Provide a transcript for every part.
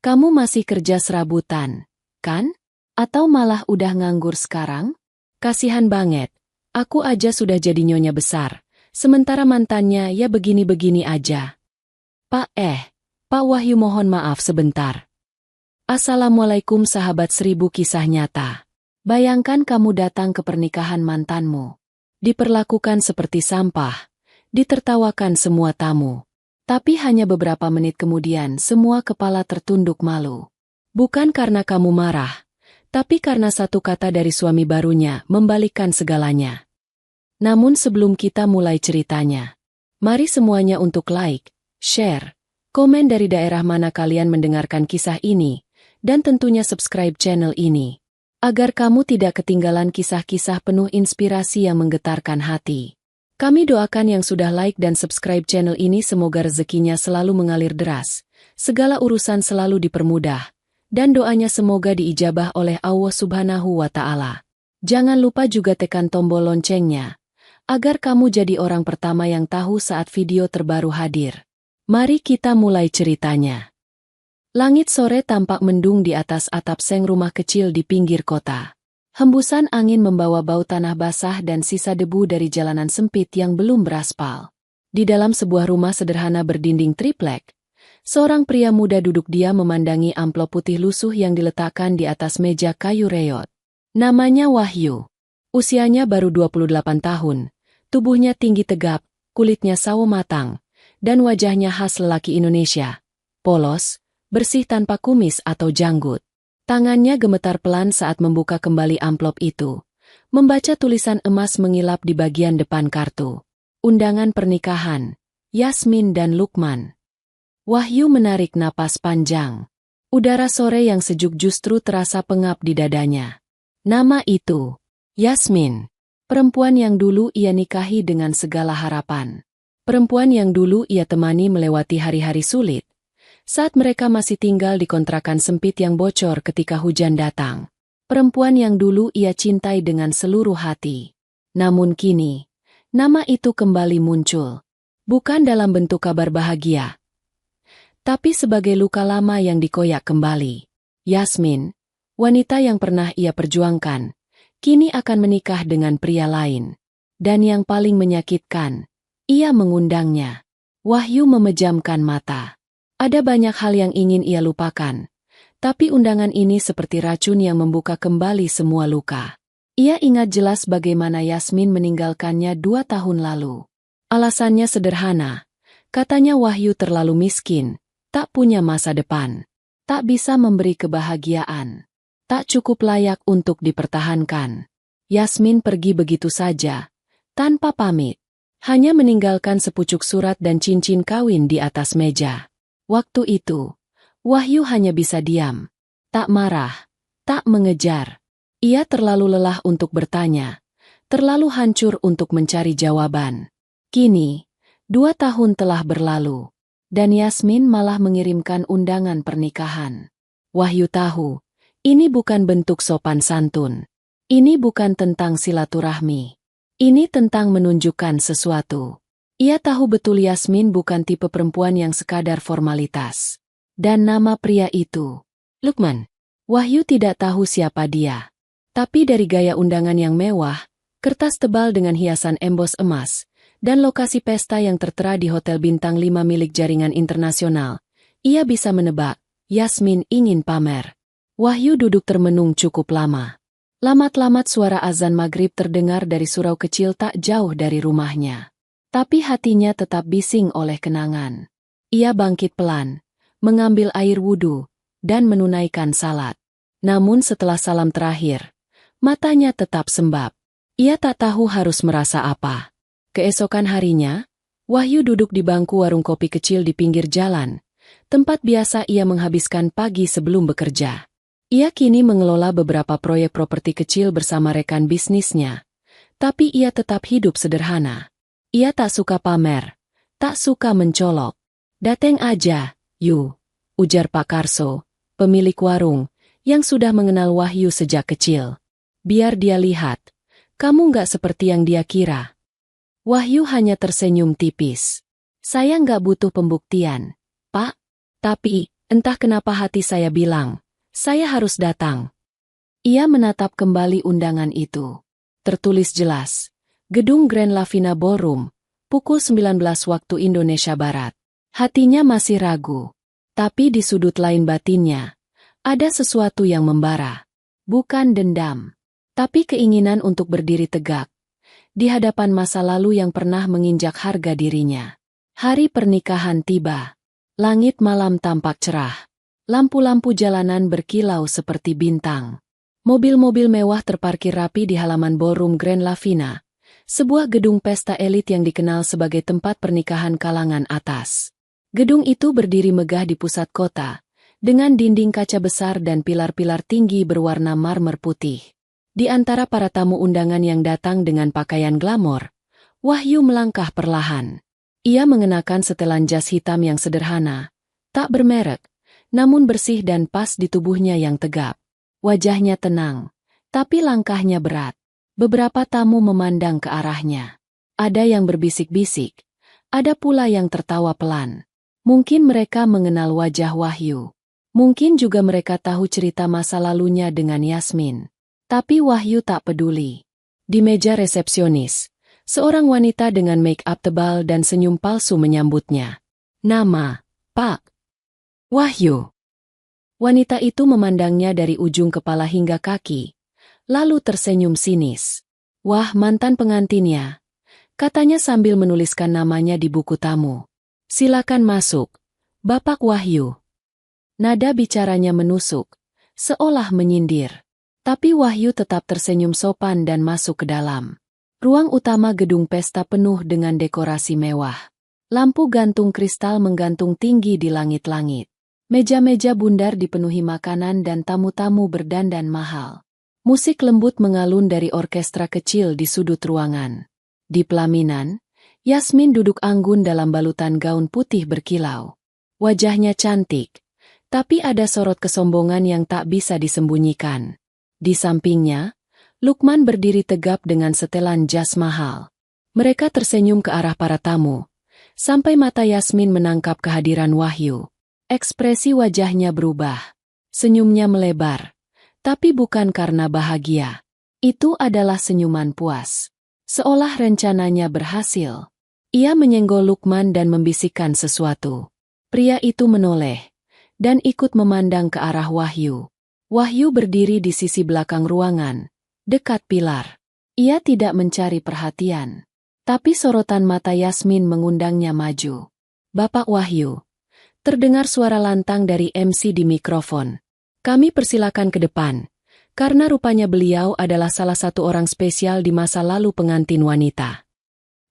Kamu masih kerja serabutan, kan? Atau malah udah nganggur sekarang? Kasihan banget, aku aja sudah jadi nyonya besar, sementara mantannya ya begini-begini aja. Pak Wahyu mohon maaf sebentar. Assalamualaikum sahabat 1000 kisah nyata. Bayangkan kamu datang ke pernikahan mantanmu. Diperlakukan seperti sampah, ditertawakan semua tamu. Tapi hanya beberapa menit kemudian semua kepala tertunduk malu. Bukan karena kamu marah, tapi karena satu kata dari suami barunya membalikkan segalanya. Namun sebelum kita mulai ceritanya, mari semuanya untuk like, share, komen dari daerah mana kalian mendengarkan kisah ini, dan tentunya subscribe channel ini, agar kamu tidak ketinggalan kisah-kisah penuh inspirasi yang menggetarkan hati. Kami doakan yang sudah like dan subscribe channel ini semoga rezekinya selalu mengalir deras, segala urusan selalu dipermudah, dan doanya semoga diijabah oleh Allah Subhanahu wa Ta'ala. Jangan lupa juga tekan tombol loncengnya, agar kamu jadi orang pertama yang tahu saat video terbaru hadir. Mari kita mulai ceritanya. Langit sore tampak mendung di atas atap seng rumah kecil di pinggir kota. Hembusan angin membawa bau tanah basah dan sisa debu dari jalanan sempit yang belum beraspal. Di dalam sebuah rumah sederhana berdinding triplek, seorang pria muda duduk diam memandangi amplop putih lusuh yang diletakkan di atas meja kayu reyot. Namanya Wahyu. Usianya baru 28 tahun, tubuhnya tinggi tegap, kulitnya sawo matang, dan wajahnya khas lelaki Indonesia. Polos, bersih tanpa kumis atau janggut. Tangannya gemetar pelan saat membuka kembali amplop itu. Membaca tulisan emas mengilap di bagian depan kartu. Undangan pernikahan, Yasmin dan Lukman. Wahyu menarik napas panjang. Udara sore yang sejuk justru terasa pengap di dadanya. Nama itu, Yasmin. Perempuan yang dulu ia nikahi dengan segala harapan. Perempuan yang dulu ia temani melewati hari-hari sulit. Saat mereka masih tinggal di kontrakan sempit yang bocor ketika hujan datang. Perempuan yang dulu ia cintai dengan seluruh hati. Namun kini, nama itu kembali muncul. Bukan dalam bentuk kabar bahagia, tapi sebagai luka lama yang dikoyak kembali. Yasmin, wanita yang pernah ia perjuangkan, kini akan menikah dengan pria lain. Dan yang paling menyakitkan, ia mengundangnya. Wahyu memejamkan mata. Ada banyak hal yang ingin ia lupakan, tapi undangan ini seperti racun yang membuka kembali semua luka. Ia ingat jelas bagaimana Yasmin meninggalkannya 2 tahun lalu. Alasannya sederhana, katanya Wahyu terlalu miskin, tak punya masa depan, tak bisa memberi kebahagiaan, tak cukup layak untuk dipertahankan. Yasmin pergi begitu saja, tanpa pamit, hanya meninggalkan sepucuk surat dan cincin kawin di atas meja. Waktu itu, Wahyu hanya bisa diam, tak marah, tak mengejar. Ia terlalu lelah untuk bertanya, terlalu hancur untuk mencari jawaban. Kini, 2 tahun telah berlalu, dan Yasmin malah mengirimkan undangan pernikahan. Wahyu tahu, ini bukan bentuk sopan santun. Ini bukan tentang silaturahmi. Ini tentang menunjukkan sesuatu. Ia tahu betul Yasmin bukan tipe perempuan yang sekadar formalitas. Dan nama pria itu, Lukman. Wahyu tidak tahu siapa dia. Tapi dari gaya undangan yang mewah, kertas tebal dengan hiasan embos emas, dan lokasi pesta yang tertera di Hotel Bintang 5 milik jaringan internasional, ia bisa menebak, Yasmin ingin pamer. Wahyu duduk termenung cukup lama. Lamat-lamat suara azan maghrib terdengar dari surau kecil tak jauh dari rumahnya. Tapi hatinya tetap bising oleh kenangan. Ia bangkit pelan, mengambil air wudhu, dan menunaikan salat. Namun setelah salam terakhir, matanya tetap sembab. Ia tak tahu harus merasa apa. Keesokan harinya, Wahyu duduk di bangku warung kopi kecil di pinggir jalan, tempat biasa ia menghabiskan pagi sebelum bekerja. Ia kini mengelola beberapa proyek properti kecil bersama rekan bisnisnya. Tapi ia tetap hidup sederhana. Ia tak suka pamer, tak suka mencolok. Dateng aja, yu, ujar Pak Karso, pemilik warung, yang sudah mengenal Wahyu sejak kecil. Biar dia lihat, kamu nggak seperti yang dia kira. Wahyu hanya tersenyum tipis. Saya nggak butuh pembuktian, Pak. Tapi, Entah kenapa hati saya bilang, saya harus datang. Ia menatap kembali undangan itu. Tertulis jelas, Gedung Grand Lavina Ballroom, pukul 19 waktu Indonesia Barat. Hatinya masih ragu. Tapi di sudut lain batinnya, ada sesuatu yang membara. Bukan dendam, tapi keinginan untuk berdiri tegak di hadapan masa lalu yang pernah menginjak harga dirinya. Hari pernikahan tiba. Langit malam tampak cerah. Lampu-lampu jalanan berkilau seperti bintang. Mobil-mobil mewah terparkir rapi di halaman ballroom Grand Lavina, sebuah gedung pesta elit yang dikenal sebagai tempat pernikahan kalangan atas. Gedung itu berdiri megah di pusat kota, dengan dinding kaca besar dan pilar-pilar tinggi berwarna marmer putih. Di antara para tamu undangan yang datang dengan pakaian glamor, Wahyu melangkah perlahan. Ia mengenakan setelan jas hitam yang sederhana, tak bermerek, namun bersih dan pas di tubuhnya yang tegap. Wajahnya tenang, tapi langkahnya berat. Beberapa tamu memandang ke arahnya. Ada yang berbisik-bisik, ada pula yang tertawa pelan. Mungkin mereka mengenal wajah Wahyu. Mungkin juga mereka tahu cerita masa lalunya dengan Yasmin. Tapi Wahyu tak peduli. Di meja resepsionis, seorang wanita dengan make-up tebal dan senyum palsu menyambutnya. Nama, Pak Wahyu. Wanita itu memandangnya dari ujung kepala hingga kaki, lalu tersenyum sinis. Wah, mantan pengantinnya, katanya sambil menuliskan namanya di buku tamu. Silakan masuk, Bapak Wahyu. Nada bicaranya menusuk, seolah menyindir. Tapi Wahyu tetap tersenyum sopan dan masuk ke dalam. Ruang utama gedung pesta penuh dengan dekorasi mewah. Lampu gantung kristal menggantung tinggi di langit-langit. Meja-meja bundar dipenuhi makanan dan tamu-tamu berdandan mahal. Musik lembut mengalun dari orkestra kecil di sudut ruangan. Di pelaminan, Yasmin duduk anggun dalam balutan gaun putih berkilau. Wajahnya cantik, tapi ada sorot kesombongan yang tak bisa disembunyikan. Di sampingnya, Lukman berdiri tegap dengan setelan jas mahal. Mereka tersenyum ke arah para tamu, sampai mata Yasmin menangkap kehadiran Wahyu. Ekspresi wajahnya berubah. Senyumnya melebar, tapi bukan karena bahagia. Itu adalah senyuman puas. Seolah rencananya berhasil. Ia menyenggol Lukman dan membisikkan sesuatu. Pria itu menoleh dan ikut memandang ke arah Wahyu. Wahyu berdiri di sisi belakang ruangan, dekat pilar. Ia tidak mencari perhatian. Tapi sorotan mata Yasmin mengundangnya maju. Bapak Wahyu. Terdengar suara lantang dari MC di mikrofon. Kami persilakan ke depan, karena rupanya beliau adalah salah satu orang spesial di masa lalu pengantin wanita.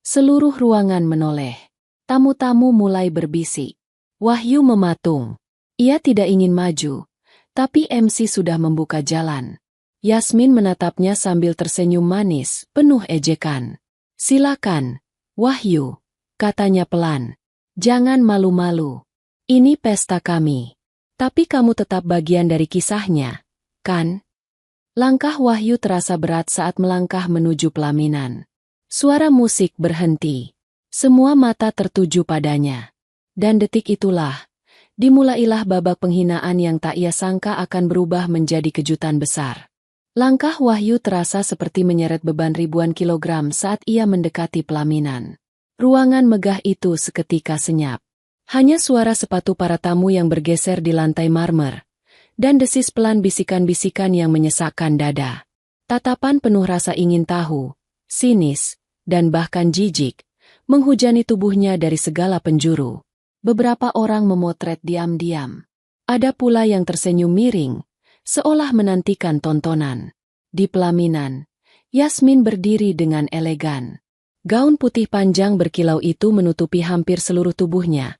Seluruh ruangan menoleh. Tamu-tamu mulai berbisik. Wahyu mematung. Ia tidak ingin maju, tapi MC sudah membuka jalan. Yasmin menatapnya sambil tersenyum manis, penuh ejekan. Silakan, Wahyu, katanya pelan. Jangan malu-malu. Ini pesta kami. Tapi kamu tetap bagian dari kisahnya, kan? Langkah Wahyu terasa berat saat melangkah menuju pelaminan. Suara musik berhenti. Semua mata tertuju padanya. Dan detik itulah, dimulailah babak penghinaan yang tak ia sangka akan berubah menjadi kejutan besar. Langkah Wahyu terasa seperti menyeret beban ribuan kilogram saat ia mendekati pelaminan. Ruangan megah itu seketika senyap. Hanya suara sepatu para tamu yang bergeser di lantai marmer, dan desis pelan bisikan-bisikan yang menyesakkan dada. Tatapan penuh rasa ingin tahu, sinis, dan bahkan jijik, menghujani tubuhnya dari segala penjuru. Beberapa orang memotret diam-diam. Ada pula yang tersenyum miring, seolah menantikan tontonan. Di pelaminan, Yasmin berdiri dengan elegan. Gaun putih panjang berkilau itu menutupi hampir seluruh tubuhnya,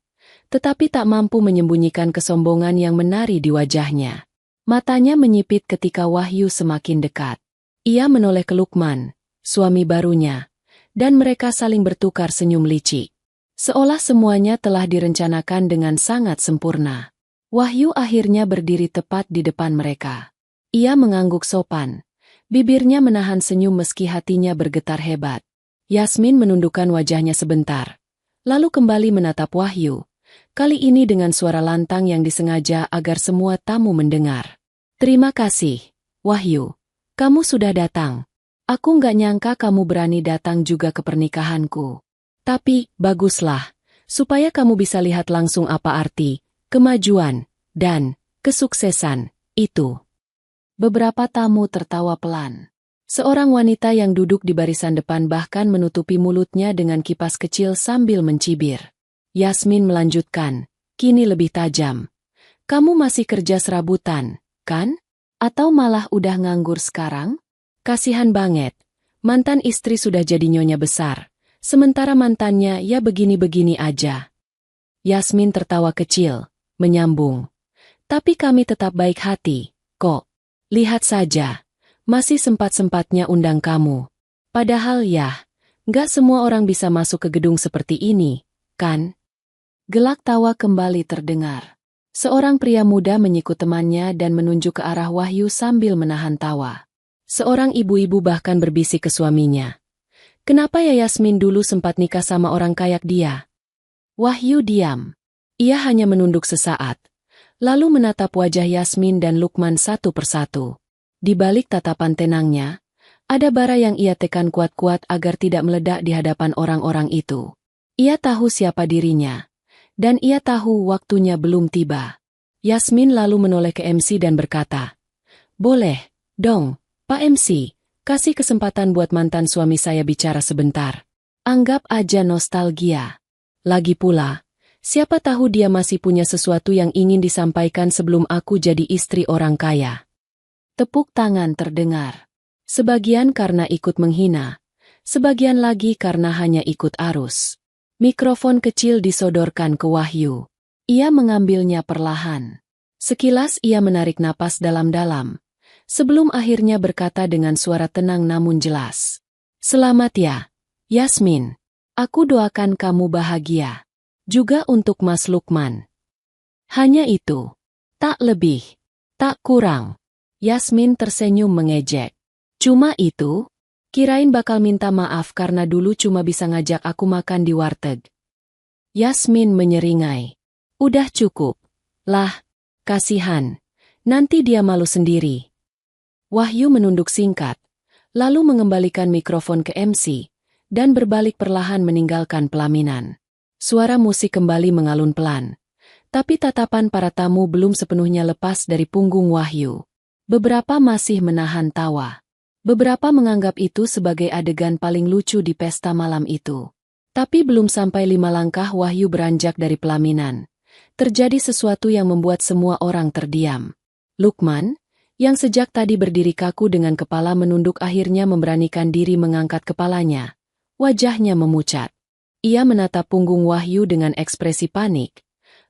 tetapi tak mampu menyembunyikan kesombongan yang menari di wajahnya. Matanya menyipit ketika Wahyu semakin dekat. Ia menoleh ke Lukman, suami barunya, dan mereka saling bertukar senyum licik. Seolah semuanya telah direncanakan dengan sangat sempurna. Wahyu akhirnya berdiri tepat di depan mereka. Ia mengangguk sopan. Bibirnya menahan senyum meski hatinya bergetar hebat. Yasmin menundukkan wajahnya sebentar, lalu kembali menatap Wahyu, kali ini dengan suara lantang yang disengaja agar semua tamu mendengar. Terima kasih, Wahyu. Kamu sudah datang. Aku nggak nyangka kamu berani datang juga ke pernikahanku. Tapi, baguslah, supaya kamu bisa lihat langsung apa arti, kemajuan, dan kesuksesan itu. Beberapa tamu tertawa pelan. Seorang wanita yang duduk di barisan depan bahkan menutupi mulutnya dengan kipas kecil sambil mencibir. Yasmin melanjutkan, kini lebih tajam. Kamu masih kerja serabutan, kan? Atau malah udah nganggur sekarang? Kasihan banget. Mantan istri sudah jadi nyonya besar. Sementara mantannya ya begini-begini aja. Yasmin tertawa kecil, menyambung. Tapi kami tetap baik hati, kok. Lihat saja. Masih sempat-sempatnya undang kamu. Padahal ya, nggak semua orang bisa masuk ke gedung seperti ini, kan? Gelak tawa kembali terdengar. Seorang pria muda menyikut temannya dan menunjuk ke arah Wahyu sambil menahan tawa. Seorang ibu-ibu bahkan berbisik ke suaminya. Kenapa ya Yasmin dulu sempat nikah sama orang kayak dia? Wahyu diam. Ia hanya menunduk sesaat, lalu menatap wajah Yasmin dan Lukman satu persatu. Di balik tatapan tenangnya, ada bara yang ia tekan kuat-kuat agar tidak meledak di hadapan orang-orang itu. Ia tahu siapa dirinya, dan ia tahu waktunya belum tiba. Yasmin lalu menoleh ke MC dan berkata, "Boleh, dong, Pak MC, kasih kesempatan buat mantan suami saya bicara sebentar. Anggap aja nostalgia. Lagi pula, siapa tahu dia masih punya sesuatu yang ingin disampaikan sebelum aku jadi istri orang kaya." Tepuk tangan terdengar. Sebagian karena ikut menghina, sebagian lagi karena hanya ikut arus. Mikrofon kecil disodorkan ke Wahyu. Ia mengambilnya perlahan. Sekilas ia menarik napas dalam-dalam, sebelum akhirnya berkata dengan suara tenang namun jelas. "Selamat ya, Yasmin. Aku doakan kamu bahagia. Juga untuk Mas Lukman." Hanya itu. Tak lebih, tak kurang. Yasmin tersenyum mengejek. "Cuma itu? Kirain bakal minta maaf karena dulu cuma bisa ngajak aku makan di warteg." Yasmin menyeringai. "Udah cukup. Lah, kasihan. Nanti dia malu sendiri." Wahyu menunduk singkat, lalu mengembalikan mikrofon ke MC, dan berbalik perlahan meninggalkan pelaminan. Suara musik kembali mengalun pelan. Tapi tatapan para tamu belum sepenuhnya lepas dari punggung Wahyu. Beberapa masih menahan tawa. Beberapa menganggap itu sebagai adegan paling lucu di pesta malam itu. Tapi belum sampai 5 langkah Wahyu beranjak dari pelaminan. Terjadi sesuatu yang membuat semua orang terdiam. Lukman, yang sejak tadi berdiri kaku dengan kepala menunduk akhirnya memberanikan diri mengangkat kepalanya. Wajahnya memucat. Ia menatap punggung Wahyu dengan ekspresi panik,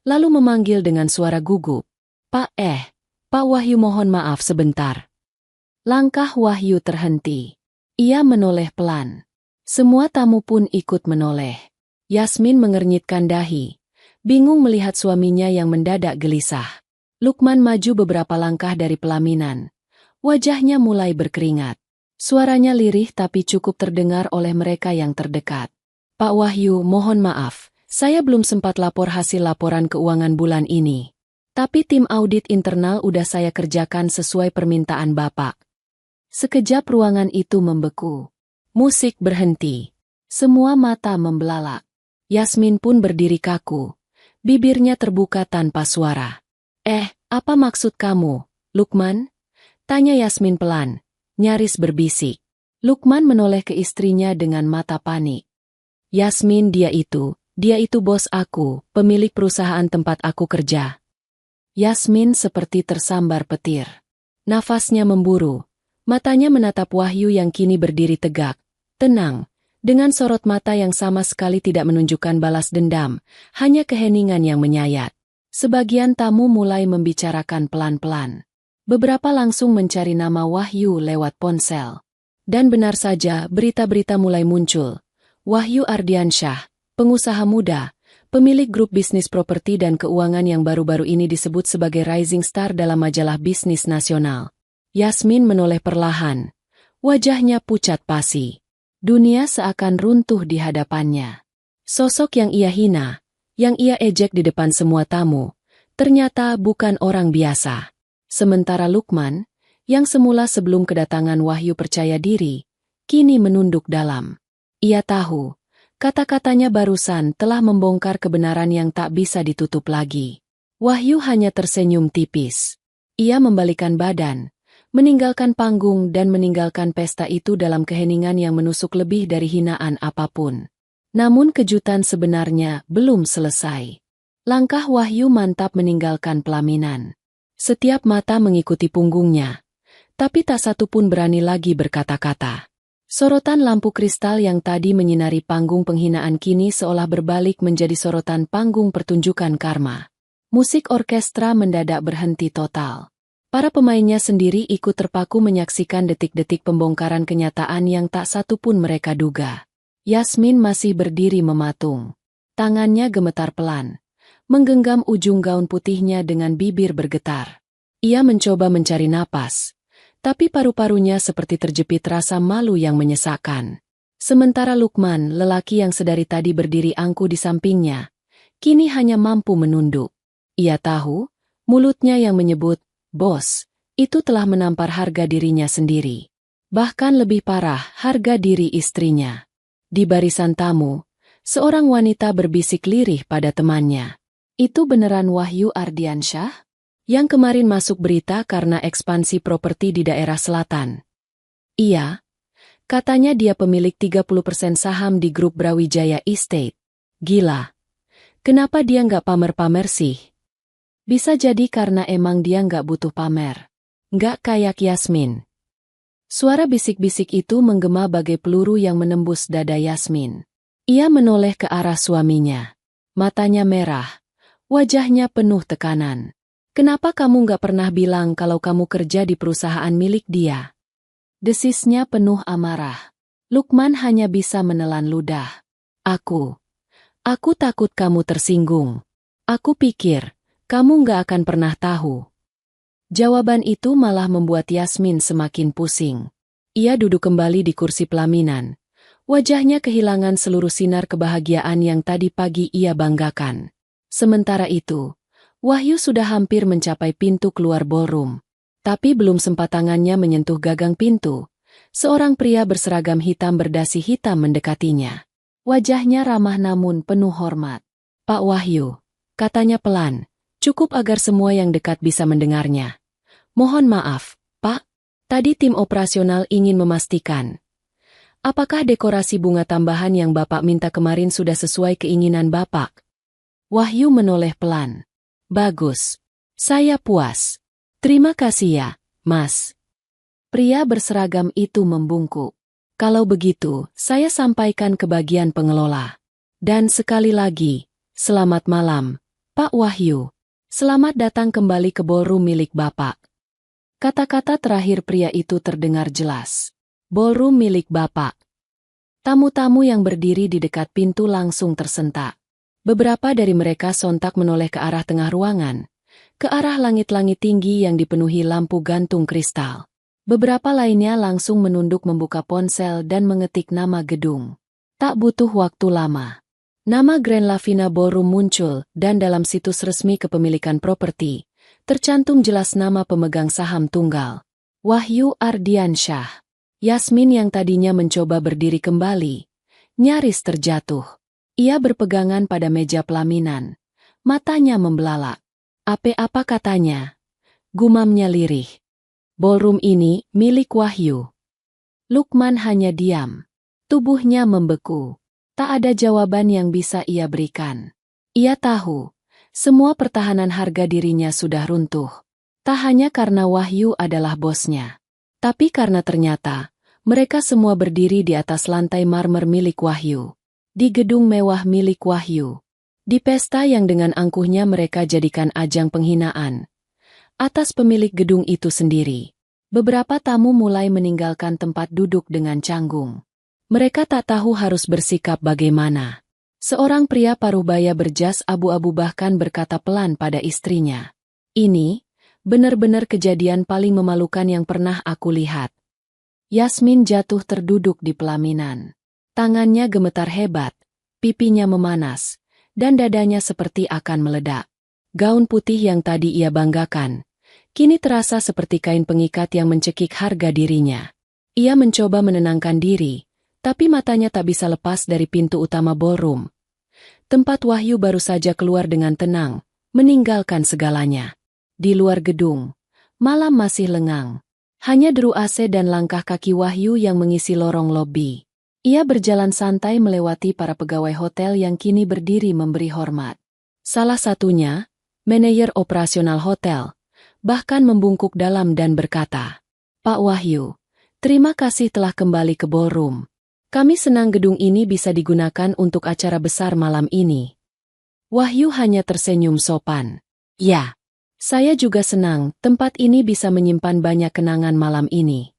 lalu memanggil dengan suara gugup. Pak Wahyu mohon maaf sebentar." Langkah Wahyu terhenti. Ia menoleh pelan. Semua tamu pun ikut menoleh. Yasmin mengernyitkan dahi, bingung melihat suaminya yang mendadak gelisah. Lukman maju beberapa langkah dari pelaminan. Wajahnya mulai berkeringat. Suaranya lirih tapi cukup terdengar oleh mereka yang terdekat. "Pak Wahyu, mohon maaf, saya belum sempat lapor hasil laporan keuangan bulan ini. Tapi tim audit internal udah saya kerjakan sesuai permintaan Bapak." Sekejap ruangan itu membeku. Musik berhenti. Semua mata membelalak. Yasmin pun berdiri kaku. Bibirnya terbuka tanpa suara. Apa maksud kamu, Lukman?" Tanya Yasmin pelan, nyaris berbisik. Lukman menoleh ke istrinya dengan mata panik. "Yasmin, dia itu bos aku, pemilik perusahaan tempat aku kerja." Yasmin seperti tersambar petir. Nafasnya memburu. Matanya menatap Wahyu yang kini berdiri tegak, tenang, dengan sorot mata yang sama sekali tidak menunjukkan balas dendam, hanya keheningan yang menyayat. Sebagian tamu mulai membicarakan pelan-pelan. Beberapa langsung mencari nama Wahyu lewat ponsel. Dan benar saja berita-berita mulai muncul. Wahyu Ardiansyah, pengusaha muda, pemilik grup bisnis properti dan keuangan yang baru-baru ini disebut sebagai rising star dalam majalah bisnis nasional. Yasmin menoleh perlahan. Wajahnya pucat pasi. Dunia seakan runtuh di hadapannya. Sosok yang ia hina, Yang ia ejek di depan semua tamu, ternyata bukan orang biasa. Sementara Lukman, yang semula sebelum kedatangan Wahyu percaya diri, kini menunduk dalam. Ia tahu, kata-katanya barusan telah membongkar kebenaran yang tak bisa ditutup lagi. Wahyu hanya tersenyum tipis. Ia membalikkan badan, meninggalkan panggung dan meninggalkan pesta itu dalam keheningan yang menusuk lebih dari hinaan apapun. Namun kejutan sebenarnya belum selesai. Langkah Wahyu mantap meninggalkan pelaminan. Setiap mata mengikuti punggungnya, tapi tak satu pun berani lagi berkata-kata. Sorotan lampu kristal yang tadi menyinari panggung penghinaan kini seolah berbalik menjadi sorotan panggung pertunjukan karma. Musik orkestra mendadak berhenti total. Para pemainnya sendiri ikut terpaku menyaksikan detik-detik pembongkaran kenyataan yang tak satu pun mereka duga. Yasmin masih berdiri mematung. Tangannya gemetar pelan, menggenggam ujung gaun putihnya dengan bibir bergetar. Ia mencoba mencari napas, tapi paru-parunya seperti terjepit rasa malu yang menyesakkan. Sementara Lukman, lelaki yang sedari tadi berdiri angkuh di sampingnya, kini hanya mampu menunduk. Ia tahu, mulutnya yang menyebut, "Bos," itu telah menampar harga dirinya sendiri. Bahkan lebih parah, harga diri istrinya. Di barisan tamu, seorang wanita berbisik lirih pada temannya. Itu beneran Wahyu Ardiansyah? Yang kemarin masuk berita karena ekspansi properti di daerah selatan. Iya, katanya dia pemilik 30% saham di grup Brawijaya Estate. Gila. Kenapa dia nggak pamer-pamer sih? Bisa jadi karena emang dia nggak butuh pamer. Nggak kayak Yasmin. Suara bisik-bisik itu menggema bagai peluru yang menembus dada Yasmin. Ia menoleh ke arah suaminya. Matanya merah. Wajahnya penuh tekanan. "Kenapa kamu nggak pernah bilang kalau kamu kerja di perusahaan milik dia?" Desisnya penuh amarah. Lukman hanya bisa menelan ludah. Aku takut kamu tersinggung. Aku pikir, kamu nggak akan pernah tahu." Jawaban itu malah membuat Yasmin semakin pusing. Ia duduk kembali di kursi pelaminan. Wajahnya kehilangan seluruh sinar kebahagiaan yang tadi pagi ia banggakan. Sementara itu, Wahyu sudah hampir mencapai pintu keluar ballroom. Tapi belum sempat tangannya menyentuh gagang pintu, seorang pria berseragam hitam berdasi hitam mendekatinya. Wajahnya ramah namun penuh hormat. "Pak Wahyu," katanya pelan, cukup agar semua yang dekat bisa mendengarnya. "Mohon maaf, Pak. Tadi tim operasional ingin memastikan. Apakah dekorasi bunga tambahan yang Bapak minta kemarin sudah sesuai keinginan Bapak?" Wahyu menoleh pelan. "Bagus. Saya puas. Terima kasih ya, Mas." Pria berseragam itu membungkuk. "Kalau begitu, saya sampaikan ke bagian pengelola. Dan sekali lagi, selamat malam, Pak Wahyu. Selamat datang kembali ke ballroom milik Bapak." Kata-kata terakhir pria itu terdengar jelas. Ballroom milik Bapak. Tamu-tamu yang berdiri di dekat pintu langsung tersentak. Beberapa dari mereka sontak menoleh ke arah tengah ruangan, ke arah langit-langit tinggi yang dipenuhi lampu gantung kristal. Beberapa lainnya langsung menunduk membuka ponsel dan mengetik nama gedung. Tak butuh waktu lama. Nama Grand Lavina Ballroom muncul dan dalam situs resmi kepemilikan properti, tercantum jelas nama pemegang saham tunggal. Wahyu Ardiansyah. Yasmin yang tadinya mencoba berdiri kembali, nyaris terjatuh. Ia berpegangan pada meja pelaminan. Matanya membelalak. "Apa katanya?" Gumamnya lirih. "Ballroom ini milik Wahyu." Lukman hanya diam. Tubuhnya membeku. Tak ada jawaban yang bisa ia berikan. Ia tahu, semua pertahanan harga dirinya sudah runtuh. Tak hanya karena Wahyu adalah bosnya, tapi karena ternyata mereka semua berdiri di atas lantai marmer milik Wahyu. Di gedung mewah milik Wahyu. Di pesta yang dengan angkuhnya mereka jadikan ajang penghinaan. Atas pemilik gedung itu sendiri. Beberapa tamu mulai meninggalkan tempat duduk dengan canggung. Mereka tak tahu harus bersikap bagaimana. Seorang pria parubaya berjas abu-abu bahkan berkata pelan pada istrinya. "Ini, benar-benar kejadian paling memalukan yang pernah aku lihat." Yasmin jatuh terduduk di pelaminan. Tangannya gemetar hebat, pipinya memanas, dan dadanya seperti akan meledak. Gaun putih yang tadi ia banggakan, kini terasa seperti kain pengikat yang mencekik harga dirinya. Ia mencoba menenangkan diri, tapi matanya tak bisa lepas dari pintu utama ballroom. Tempat Wahyu baru saja keluar dengan tenang, meninggalkan segalanya. Di luar gedung, malam masih lengang. Hanya deru AC dan langkah kaki Wahyu yang mengisi lorong lobi. Ia berjalan santai melewati para pegawai hotel yang kini berdiri memberi hormat. Salah satunya, manajer operasional hotel, bahkan membungkuk dalam dan berkata, "Pak Wahyu, terima kasih telah kembali ke ballroom. Kami senang gedung ini bisa digunakan untuk acara besar malam ini." Wahyu hanya tersenyum sopan. "Ya, saya juga senang tempat ini bisa menyimpan banyak kenangan malam ini."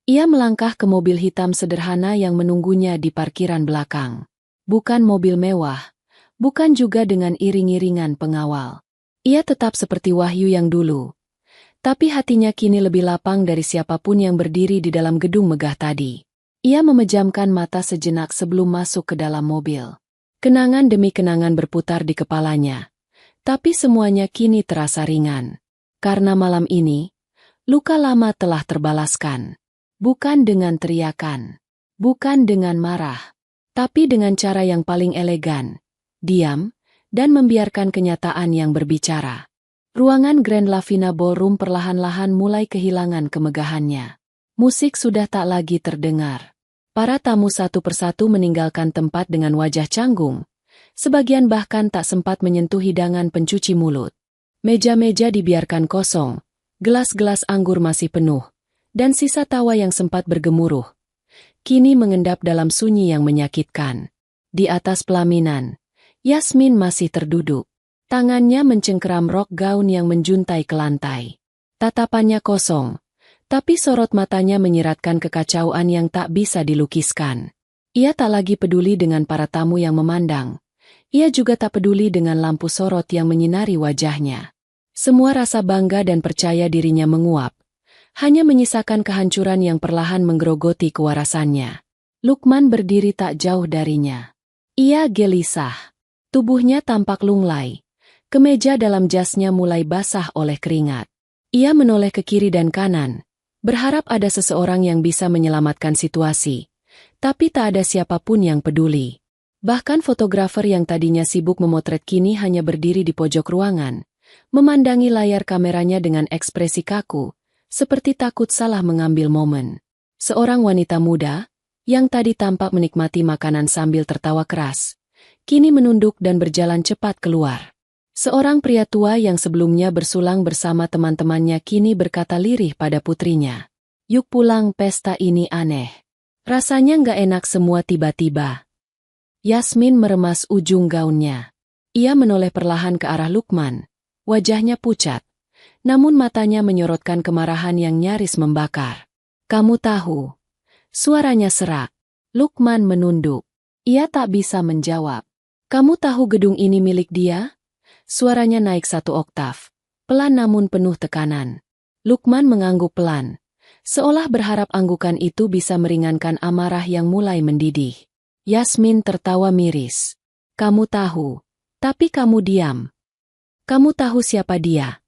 Ia melangkah ke mobil hitam sederhana yang menunggunya di parkiran belakang. Bukan mobil mewah, bukan juga dengan iring-iringan pengawal. Ia tetap seperti Wahyu yang dulu. Tapi hatinya kini lebih lapang dari siapapun yang berdiri di dalam gedung megah tadi. Ia memejamkan mata sejenak sebelum masuk ke dalam mobil. Kenangan demi kenangan berputar di kepalanya. Tapi semuanya kini terasa ringan. Karena malam ini, luka lama telah terbalaskan. Bukan dengan teriakan. Bukan dengan marah. Tapi dengan cara yang paling elegan. Diam, dan membiarkan kenyataan yang berbicara. Ruangan Grand Lavina Ballroom perlahan-lahan mulai kehilangan kemegahannya. Musik sudah tak lagi terdengar. Para tamu satu persatu meninggalkan tempat dengan wajah canggung. Sebagian bahkan tak sempat menyentuh hidangan pencuci mulut. Meja-meja dibiarkan kosong, gelas-gelas anggur masih penuh, dan sisa tawa yang sempat bergemuruh kini mengendap dalam sunyi yang menyakitkan. Di atas pelaminan, Yasmin masih terduduk. Tangannya mencengkeram rok gaun yang menjuntai ke lantai. Tatapannya kosong, tapi sorot matanya menyiratkan kekacauan yang tak bisa dilukiskan. Ia tak lagi peduli dengan para tamu yang memandang. Ia juga tak peduli dengan lampu sorot yang menyinari wajahnya. Semua rasa bangga dan percaya dirinya menguap. Hanya menyisakan kehancuran yang perlahan menggerogoti kewarasannya. Lukman berdiri tak jauh darinya. Ia gelisah. Tubuhnya tampak lunglai. Kemeja dalam jasnya mulai basah oleh keringat. Ia menoleh ke kiri dan kanan, berharap ada seseorang yang bisa menyelamatkan situasi. Tapi tak ada siapapun yang peduli. Bahkan fotografer yang tadinya sibuk memotret kini hanya berdiri di pojok ruangan, memandangi layar kameranya dengan ekspresi kaku, seperti takut salah mengambil momen. Seorang wanita muda, yang tadi tampak menikmati makanan sambil tertawa keras, kini menunduk dan berjalan cepat keluar. Seorang pria tua yang sebelumnya bersulang bersama teman-temannya kini berkata lirih pada putrinya, "Yuk pulang, pesta ini aneh. Rasanya nggak enak semua tiba-tiba." Yasmin meremas ujung gaunnya. Ia menoleh perlahan ke arah Lukman. Wajahnya pucat, namun matanya menyorotkan kemarahan yang nyaris membakar. "Kamu tahu?" Suaranya serak. Lukman menunduk. Ia tak bisa menjawab. "Kamu tahu gedung ini milik dia?" Suaranya naik 1 oktav. Pelan namun penuh tekanan. Lukman mengangguk pelan, seolah berharap anggukan itu bisa meringankan amarah yang mulai mendidih. Yasmin tertawa miris. "Kamu tahu, tapi kamu diam. Kamu tahu siapa dia.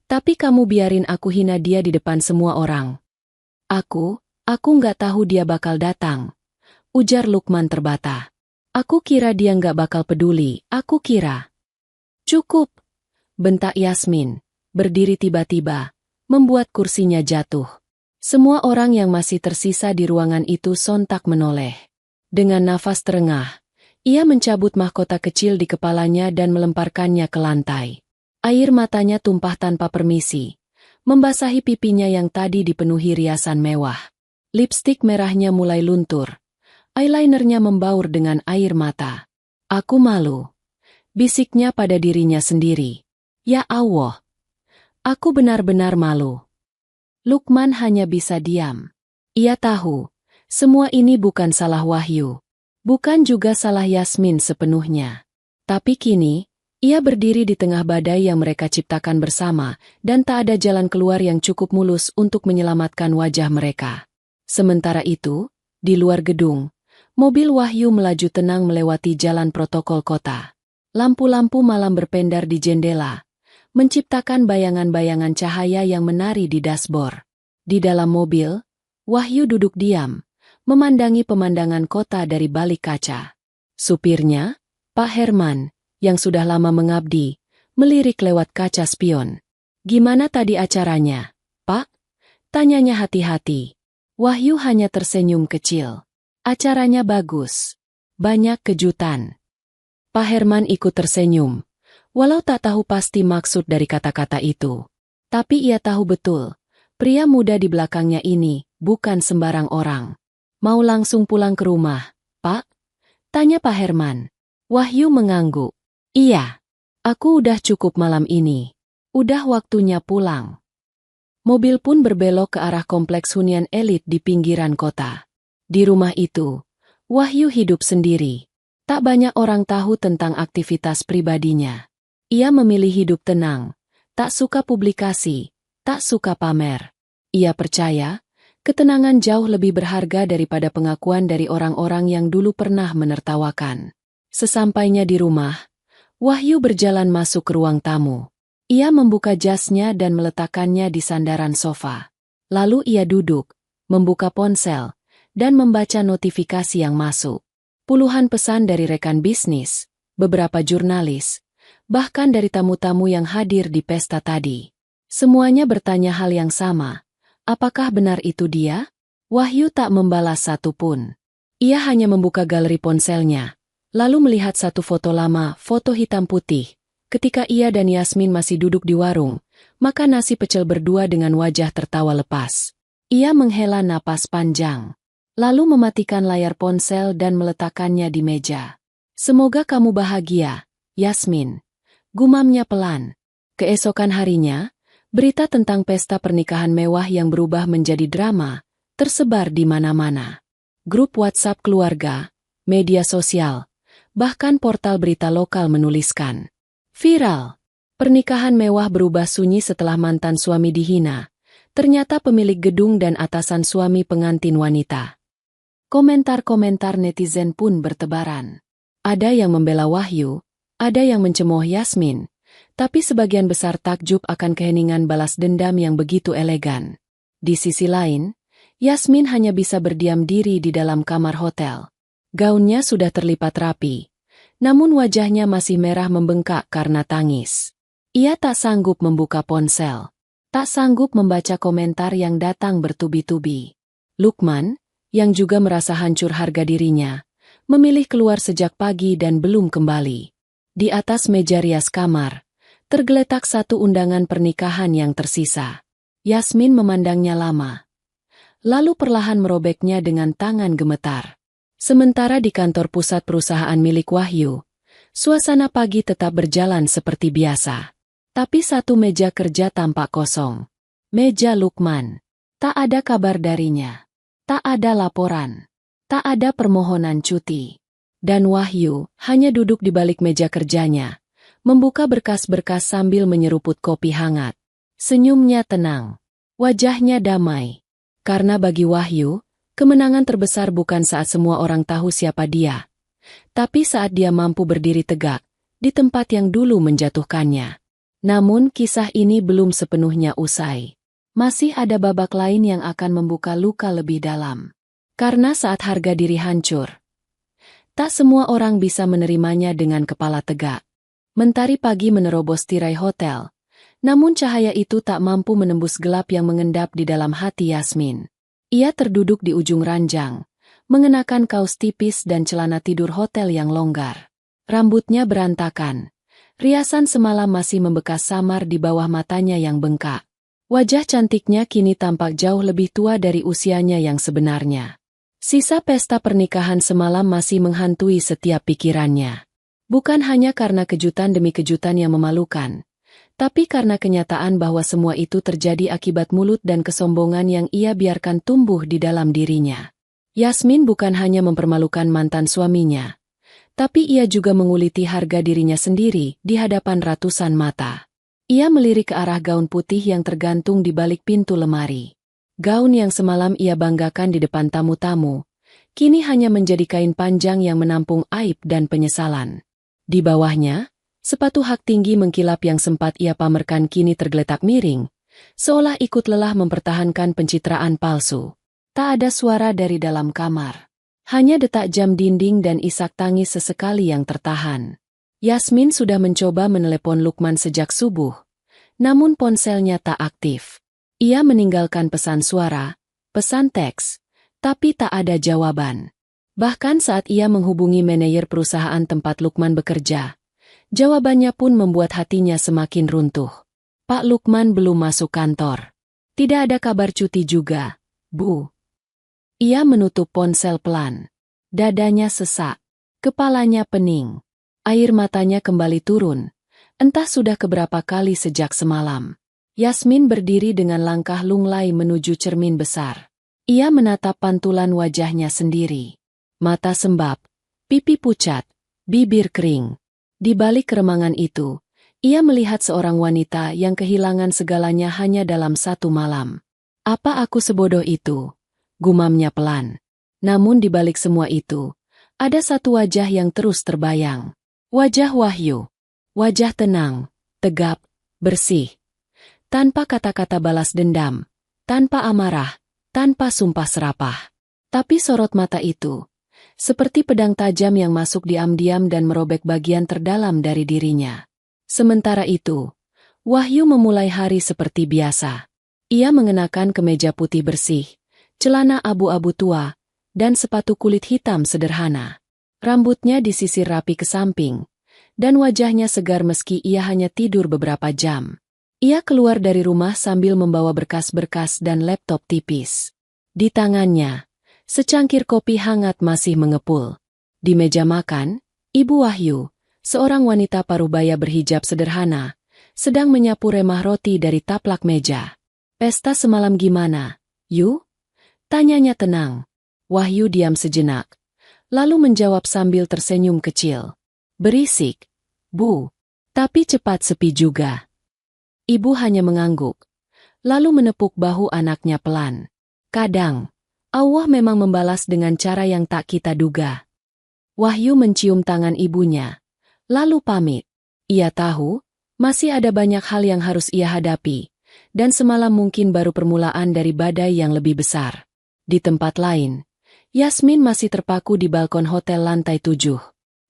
Tapi kamu biarin aku hina dia di depan semua orang." Aku nggak tahu dia bakal datang," ujar Lukman terbata. "Aku kira dia nggak bakal peduli, aku kira." "Cukup," bentak Yasmin, berdiri tiba-tiba, membuat kursinya jatuh. Semua orang yang masih tersisa di ruangan itu sontak menoleh. Dengan nafas terengah, ia mencabut mahkota kecil di kepalanya dan melemparkannya ke lantai. Air matanya tumpah tanpa permisi, membasahi pipinya yang tadi dipenuhi riasan mewah. Lipstik merahnya mulai luntur. Eyelinernya membaur dengan air mata. "Aku malu," bisiknya pada dirinya sendiri. "Ya Allah, aku benar-benar malu." Lukman hanya bisa diam. Ia tahu, semua ini bukan salah Wahyu. Bukan juga salah Yasmin sepenuhnya. Tapi kini, ia berdiri di tengah badai yang mereka ciptakan bersama, dan tak ada jalan keluar yang cukup mulus untuk menyelamatkan wajah mereka. Sementara itu, di luar gedung, mobil Wahyu melaju tenang melewati jalan protokol kota. Lampu-lampu malam berpendar di jendela, menciptakan bayangan-bayangan cahaya yang menari di dashboard. Di dalam mobil, Wahyu duduk diam, memandangi pemandangan kota dari balik kaca. Supirnya, Pak Herman, yang sudah lama mengabdi, melirik lewat kaca spion. "Gimana tadi acaranya, Pak?" tanyanya hati-hati. Wahyu hanya tersenyum kecil. "Acaranya bagus. Banyak kejutan." Pak Herman ikut tersenyum, walau tak tahu pasti maksud dari kata-kata itu. Tapi ia tahu betul, pria muda di belakangnya ini bukan sembarang orang. "Mau langsung pulang ke rumah, Pak?" tanya Pak Herman. Wahyu mengangguk. "Iya, aku udah cukup malam ini. Udah waktunya pulang." Mobil pun berbelok ke arah kompleks hunian elit di pinggiran kota. Di rumah itu, Wahyu hidup sendiri. Tak banyak orang tahu tentang aktivitas pribadinya. Ia memilih hidup tenang, tak suka publikasi, tak suka pamer. Ia percaya, ketenangan jauh lebih berharga daripada pengakuan dari orang-orang yang dulu pernah menertawakan. Sesampainya di rumah, Wahyu berjalan masuk ke ruang tamu. Ia membuka jasnya dan meletakkannya di sandaran sofa. Lalu ia duduk, membuka ponsel, dan membaca notifikasi yang masuk. Puluhan pesan dari rekan bisnis, beberapa jurnalis, bahkan dari tamu-tamu yang hadir di pesta tadi. Semuanya bertanya hal yang sama. Apakah benar itu dia? Wahyu tak membalas satupun. Ia hanya membuka galeri ponselnya, lalu melihat satu foto lama, foto hitam putih. Ketika ia dan Yasmin masih duduk di warung, makan nasi pecel berdua dengan wajah tertawa lepas. Ia menghela napas panjang, lalu mematikan layar ponsel dan meletakkannya di meja. "Semoga kamu bahagia, Yasmin," gumamnya pelan. Keesokan harinya, berita tentang pesta pernikahan mewah yang berubah menjadi drama, tersebar di mana-mana. Grup WhatsApp keluarga, media sosial, bahkan portal berita lokal menuliskan. Viral. Pernikahan mewah berubah sunyi setelah mantan suami dihina. Ternyata pemilik gedung dan atasan suami pengantin wanita. Komentar-komentar netizen pun bertebaran. Ada yang membela Wahyu, ada yang mencemooh Yasmin, tapi sebagian besar takjub akan keheningan balas dendam yang begitu elegan. Di sisi lain, Yasmin hanya bisa berdiam diri di dalam kamar hotel. Gaunnya sudah terlipat rapi, namun wajahnya masih merah membengkak karena tangis. Ia tak sanggup membuka ponsel, tak sanggup membaca komentar yang datang bertubi-tubi. Lukman, yang juga merasa hancur harga dirinya, memilih keluar sejak pagi dan belum kembali. Di atas meja rias kamar, tergeletak satu undangan pernikahan yang tersisa. Yasmin memandangnya lama, lalu perlahan merobeknya dengan tangan gemetar. Sementara di kantor pusat perusahaan milik Wahyu, suasana pagi tetap berjalan seperti biasa. Tapi satu meja kerja tampak kosong. Meja Lukman. Tak ada kabar darinya. Tak ada laporan. Tak ada permohonan cuti. Dan Wahyu hanya duduk di balik meja kerjanya, membuka berkas-berkas sambil menyeruput kopi hangat. Senyumnya tenang. Wajahnya damai. Karena bagi Wahyu, kemenangan terbesar bukan saat semua orang tahu siapa dia, tapi saat dia mampu berdiri tegak di tempat yang dulu menjatuhkannya. Namun kisah ini belum sepenuhnya usai. Masih ada babak lain yang akan membuka luka lebih dalam. Karena saat harga diri hancur, tak semua orang bisa menerimanya dengan kepala tegak. Mentari pagi menerobos tirai hotel, namun cahaya itu tak mampu menembus gelap yang mengendap di dalam hati Yasmin. Ia terduduk di ujung ranjang, mengenakan kaos tipis dan celana tidur hotel yang longgar. Rambutnya berantakan. Riasan semalam masih membekas samar di bawah matanya yang bengkak. Wajah cantiknya kini tampak jauh lebih tua dari usianya yang sebenarnya. Sisa pesta pernikahan semalam masih menghantui setiap pikirannya. Bukan hanya karena kejutan demi kejutan yang memalukan, tapi karena kenyataan bahwa semua itu terjadi akibat mulut dan kesombongan yang ia biarkan tumbuh di dalam dirinya. Yasmin bukan hanya mempermalukan mantan suaminya, tapi ia juga menguliti harga dirinya sendiri di hadapan ratusan mata. Ia melirik ke arah gaun putih yang tergantung di balik pintu lemari. Gaun yang semalam ia banggakan di depan tamu-tamu, kini hanya menjadi kain panjang yang menampung aib dan penyesalan. Di bawahnya, sepatu hak tinggi mengkilap yang sempat ia pamerkan kini tergeletak miring, seolah ikut lelah mempertahankan pencitraan palsu. Tak ada suara dari dalam kamar. Hanya detak jam dinding dan isak tangis sesekali yang tertahan. Yasmin sudah mencoba menelepon Lukman sejak subuh, namun ponselnya tak aktif. Ia meninggalkan pesan suara, pesan teks, tapi tak ada jawaban. Bahkan saat ia menghubungi manajer perusahaan tempat Lukman bekerja, jawabannya pun membuat hatinya semakin runtuh. Pak Lukman belum masuk kantor. Tidak ada kabar cuti juga, Bu. Ia menutup ponsel pelan. Dadanya sesak. Kepalanya pening. Air matanya kembali turun. Entah sudah keberapa kali sejak semalam. Yasmin berdiri dengan langkah lunglai menuju cermin besar. Ia menatap pantulan wajahnya sendiri. Mata sembab, pipi pucat, bibir kering. Di balik keremangan itu, ia melihat seorang wanita yang kehilangan segalanya hanya dalam satu malam. Apa aku sebodoh itu? Gumamnya pelan. Namun di balik semua itu, ada satu wajah yang terus terbayang. Wajah Wahyu. Wajah tenang, tegap, bersih. Tanpa kata-kata balas dendam, tanpa amarah, tanpa sumpah serapah. Tapi sorot mata itu, seperti pedang tajam yang masuk diam-diam dan merobek bagian terdalam dari dirinya. Sementara itu, Wahyu memulai hari seperti biasa. Ia mengenakan kemeja putih bersih, celana abu-abu tua, dan sepatu kulit hitam sederhana. Rambutnya disisir rapi ke samping, dan wajahnya segar meski ia hanya tidur beberapa jam. Ia keluar dari rumah sambil membawa berkas-berkas dan laptop tipis. Di tangannya, secangkir kopi hangat masih mengepul. Di meja makan, Ibu Wahyu, seorang wanita parubaya berhijab sederhana, sedang menyapu remah roti dari taplak meja. Pesta semalam gimana, Yu? Tanyanya tenang. Wahyu diam sejenak, lalu menjawab sambil tersenyum kecil. Berisik, Bu. Tapi cepat sepi juga. Ibu hanya mengangguk, lalu menepuk bahu anaknya pelan. Kadang, Allah memang membalas dengan cara yang tak kita duga. Wahyu mencium tangan ibunya, lalu pamit. Ia tahu, masih ada banyak hal yang harus ia hadapi, dan semalam mungkin baru permulaan dari badai yang lebih besar. Di tempat lain, Yasmin masih terpaku di balkon hotel lantai 7.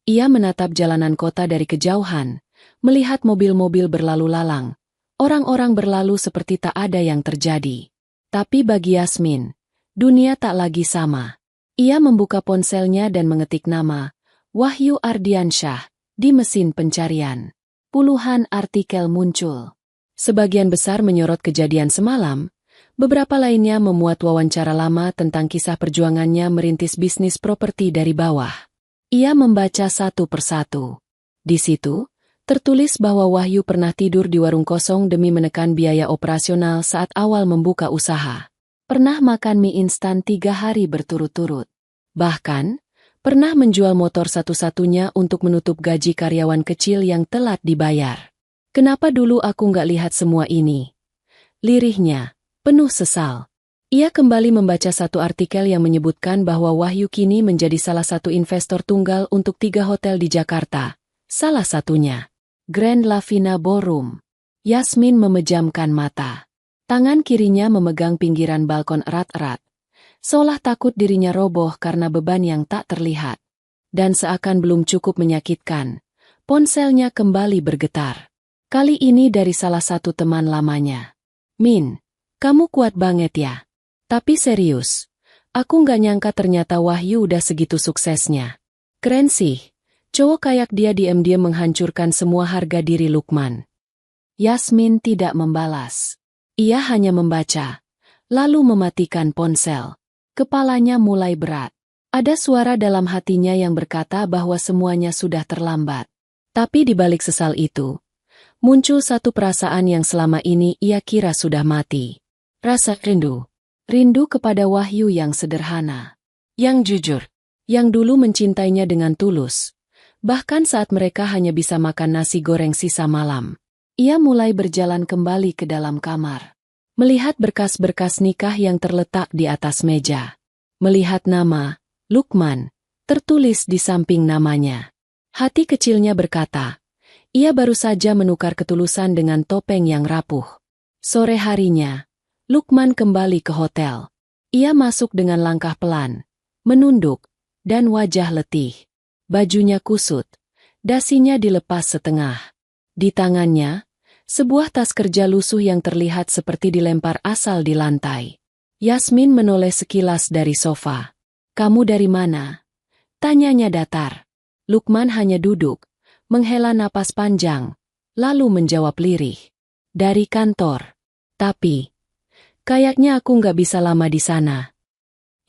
Ia menatap jalanan kota dari kejauhan, melihat mobil-mobil berlalu lalang. Orang-orang berlalu seperti tak ada yang terjadi. Tapi bagi Yasmin, dunia tak lagi sama. Ia membuka ponselnya dan mengetik nama, Wahyu Ardiansyah, di mesin pencarian. Puluhan artikel muncul. Sebagian besar menyorot kejadian semalam, beberapa lainnya memuat wawancara lama tentang kisah perjuangannya merintis bisnis properti dari bawah. Ia membaca satu persatu. Di situ, tertulis bahwa Wahyu pernah tidur di warung kosong demi menekan biaya operasional saat awal membuka usaha. Pernah makan mie instan 3 hari berturut-turut. Bahkan, pernah menjual motor satu-satunya untuk menutup gaji karyawan kecil yang telat dibayar. Kenapa dulu aku nggak lihat semua ini? Lirihnya, penuh sesal. Ia kembali membaca satu artikel yang menyebutkan bahwa Wahyu kini menjadi salah satu investor tunggal untuk 3 hotel di Jakarta. Salah satunya, Grand Lavina Ballroom. Yasmin memejamkan mata. Tangan kirinya memegang pinggiran balkon erat-erat, seolah takut dirinya roboh karena beban yang tak terlihat. Dan seakan belum cukup menyakitkan, ponselnya kembali bergetar. Kali ini dari salah satu teman lamanya. Min, kamu kuat banget ya. Tapi serius, aku nggak nyangka ternyata Wahyu udah segitu suksesnya. Keren sih, cowok kayak dia diam-diam menghancurkan semua harga diri Lukman. Yasmin tidak membalas. Ia hanya membaca, lalu mematikan ponsel. Kepalanya mulai berat. Ada suara dalam hatinya yang berkata bahwa semuanya sudah terlambat. Tapi di balik sesal itu, muncul satu perasaan yang selama ini ia kira sudah mati. Rasa rindu. Rindu kepada Wahyu yang sederhana, yang jujur, yang dulu mencintainya dengan tulus. Bahkan saat mereka hanya bisa makan nasi goreng sisa malam. Ia mulai berjalan kembali ke dalam kamar. Melihat berkas-berkas nikah yang terletak di atas meja. Melihat nama, Lukman, tertulis di samping namanya. Hati kecilnya berkata, ia baru saja menukar ketulusan dengan topeng yang rapuh. Sore harinya, Lukman kembali ke hotel. Ia masuk dengan langkah pelan, menunduk, dan wajah letih. Bajunya kusut, dasinya dilepas setengah. Di tangannya, sebuah tas kerja lusuh yang terlihat seperti dilempar asal di lantai. Yasmin menoleh sekilas dari sofa. "Kamu dari mana?" tanyanya datar. Lukman hanya duduk, menghela napas panjang, lalu menjawab lirih. "Dari kantor. Tapi, kayaknya aku nggak bisa lama di sana."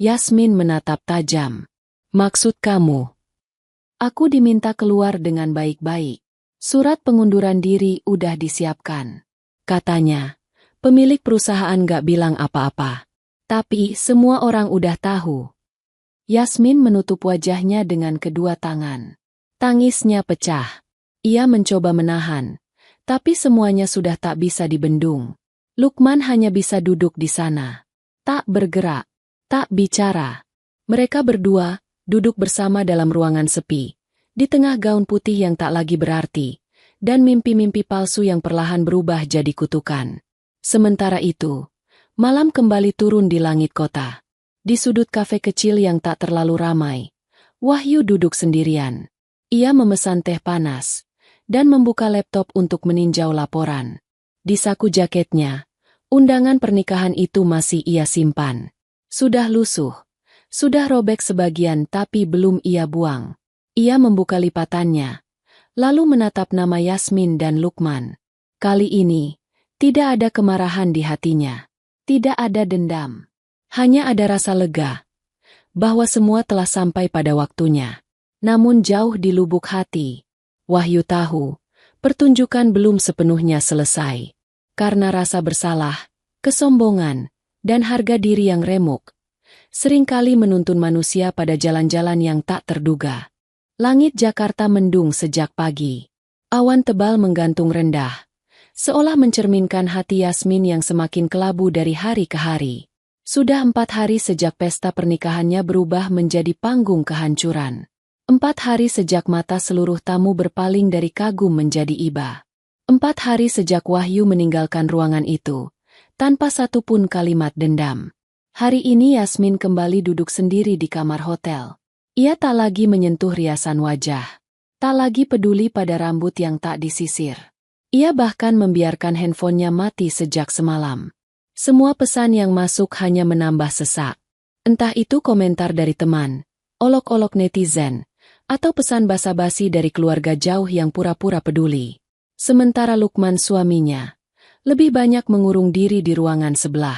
Yasmin menatap tajam. "Maksud kamu?" "Aku diminta keluar dengan baik-baik. Surat pengunduran diri udah disiapkan," katanya. Pemilik perusahaan nggak bilang apa-apa. Tapi semua orang udah tahu. Yasmin menutup wajahnya dengan kedua tangan. Tangisnya pecah. Ia mencoba menahan, tapi semuanya sudah tak bisa dibendung. Lukman hanya bisa duduk di sana. Tak bergerak, tak bicara. Mereka berdua duduk bersama dalam ruangan sepi, di tengah gaun putih yang tak lagi berarti, dan mimpi-mimpi palsu yang perlahan berubah jadi kutukan. Sementara itu, malam kembali turun di langit kota. Di sudut kafe kecil yang tak terlalu ramai, Wahyu duduk sendirian. Ia memesan teh panas dan membuka laptop untuk meninjau laporan. Di saku jaketnya, undangan pernikahan itu masih ia simpan. Sudah lusuh, sudah robek sebagian tapi belum ia buang. Ia membuka lipatannya, lalu menatap nama Yasmin dan Lukman. Kali ini, tidak ada kemarahan di hatinya. Tidak ada dendam. Hanya ada rasa lega bahwa semua telah sampai pada waktunya. Namun jauh di lubuk hati, Wahyu tahu, pertunjukan belum sepenuhnya selesai. Karena rasa bersalah, kesombongan, dan harga diri yang remuk, seringkali menuntun manusia pada jalan-jalan yang tak terduga. Langit Jakarta mendung sejak pagi. Awan tebal menggantung rendah, seolah mencerminkan hati Yasmin yang semakin kelabu dari hari ke hari. Sudah 4 hari sejak pesta pernikahannya berubah menjadi panggung kehancuran. 4 hari sejak mata seluruh tamu berpaling dari kagum menjadi iba. 4 hari sejak Wahyu meninggalkan ruangan itu, tanpa satupun kalimat dendam. Hari ini Yasmin kembali duduk sendiri di kamar hotel. Ia tak lagi menyentuh riasan wajah. Tak lagi peduli pada rambut yang tak disisir. Ia bahkan membiarkan handphonenya mati sejak semalam. Semua pesan yang masuk hanya menambah sesak. Entah itu komentar dari teman, olok-olok netizen, atau pesan basa-basi dari keluarga jauh yang pura-pura peduli. Sementara Lukman suaminya, lebih banyak mengurung diri di ruangan sebelah.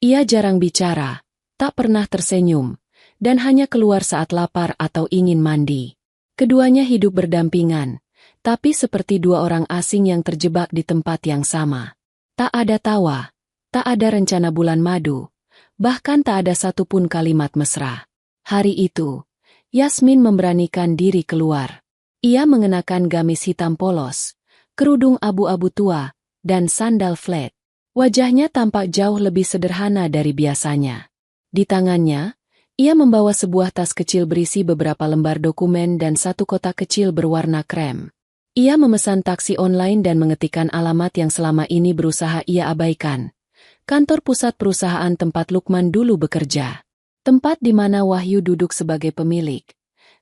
Ia jarang bicara, tak pernah tersenyum, dan hanya keluar saat lapar atau ingin mandi. Keduanya hidup berdampingan, tapi seperti dua orang asing yang terjebak di tempat yang sama. Tak ada tawa, tak ada rencana bulan madu, bahkan tak ada satupun kalimat mesra. Hari itu, Yasmin memberanikan diri keluar. Ia mengenakan gamis hitam polos, kerudung abu-abu tua, dan sandal flat. Wajahnya tampak jauh lebih sederhana dari biasanya. Di tangannya, ia membawa sebuah tas kecil berisi beberapa lembar dokumen dan satu kotak kecil berwarna krem. Ia memesan taksi online dan mengetikkan alamat yang selama ini berusaha ia abaikan. Kantor pusat perusahaan tempat Lukman dulu bekerja. Tempat di mana Wahyu duduk sebagai pemilik.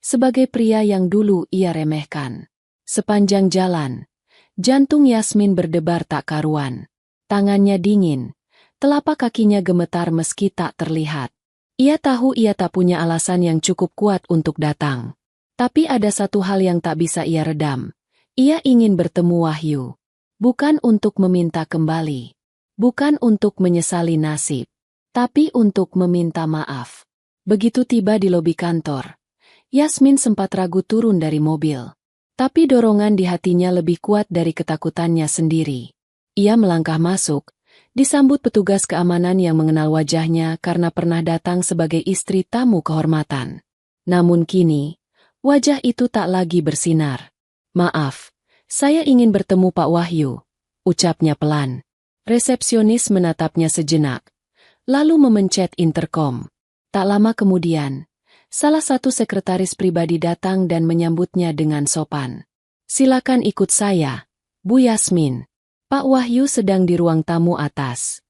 Sebagai pria yang dulu ia remehkan. Sepanjang jalan, jantung Yasmin berdebar tak karuan. Tangannya dingin, telapak kakinya gemetar meski tak terlihat. Ia tahu ia tak punya alasan yang cukup kuat untuk datang. Tapi ada satu hal yang tak bisa ia redam. Ia ingin bertemu Wahyu. Bukan untuk meminta kembali. Bukan untuk menyesali nasib. Tapi untuk meminta maaf. Begitu tiba di lobi kantor, Yasmin sempat ragu turun dari mobil. Tapi dorongan di hatinya lebih kuat dari ketakutannya sendiri. Ia melangkah masuk, disambut petugas keamanan yang mengenal wajahnya karena pernah datang sebagai istri tamu kehormatan. Namun kini, wajah itu tak lagi bersinar. "Maaf, saya ingin bertemu Pak Wahyu," ucapnya pelan. Resepsionis menatapnya sejenak, lalu memencet interkom. Tak lama kemudian, salah satu sekretaris pribadi datang dan menyambutnya dengan sopan. "Silakan ikut saya, Bu Yasmin. Pak Wahyu sedang di ruang tamu atas."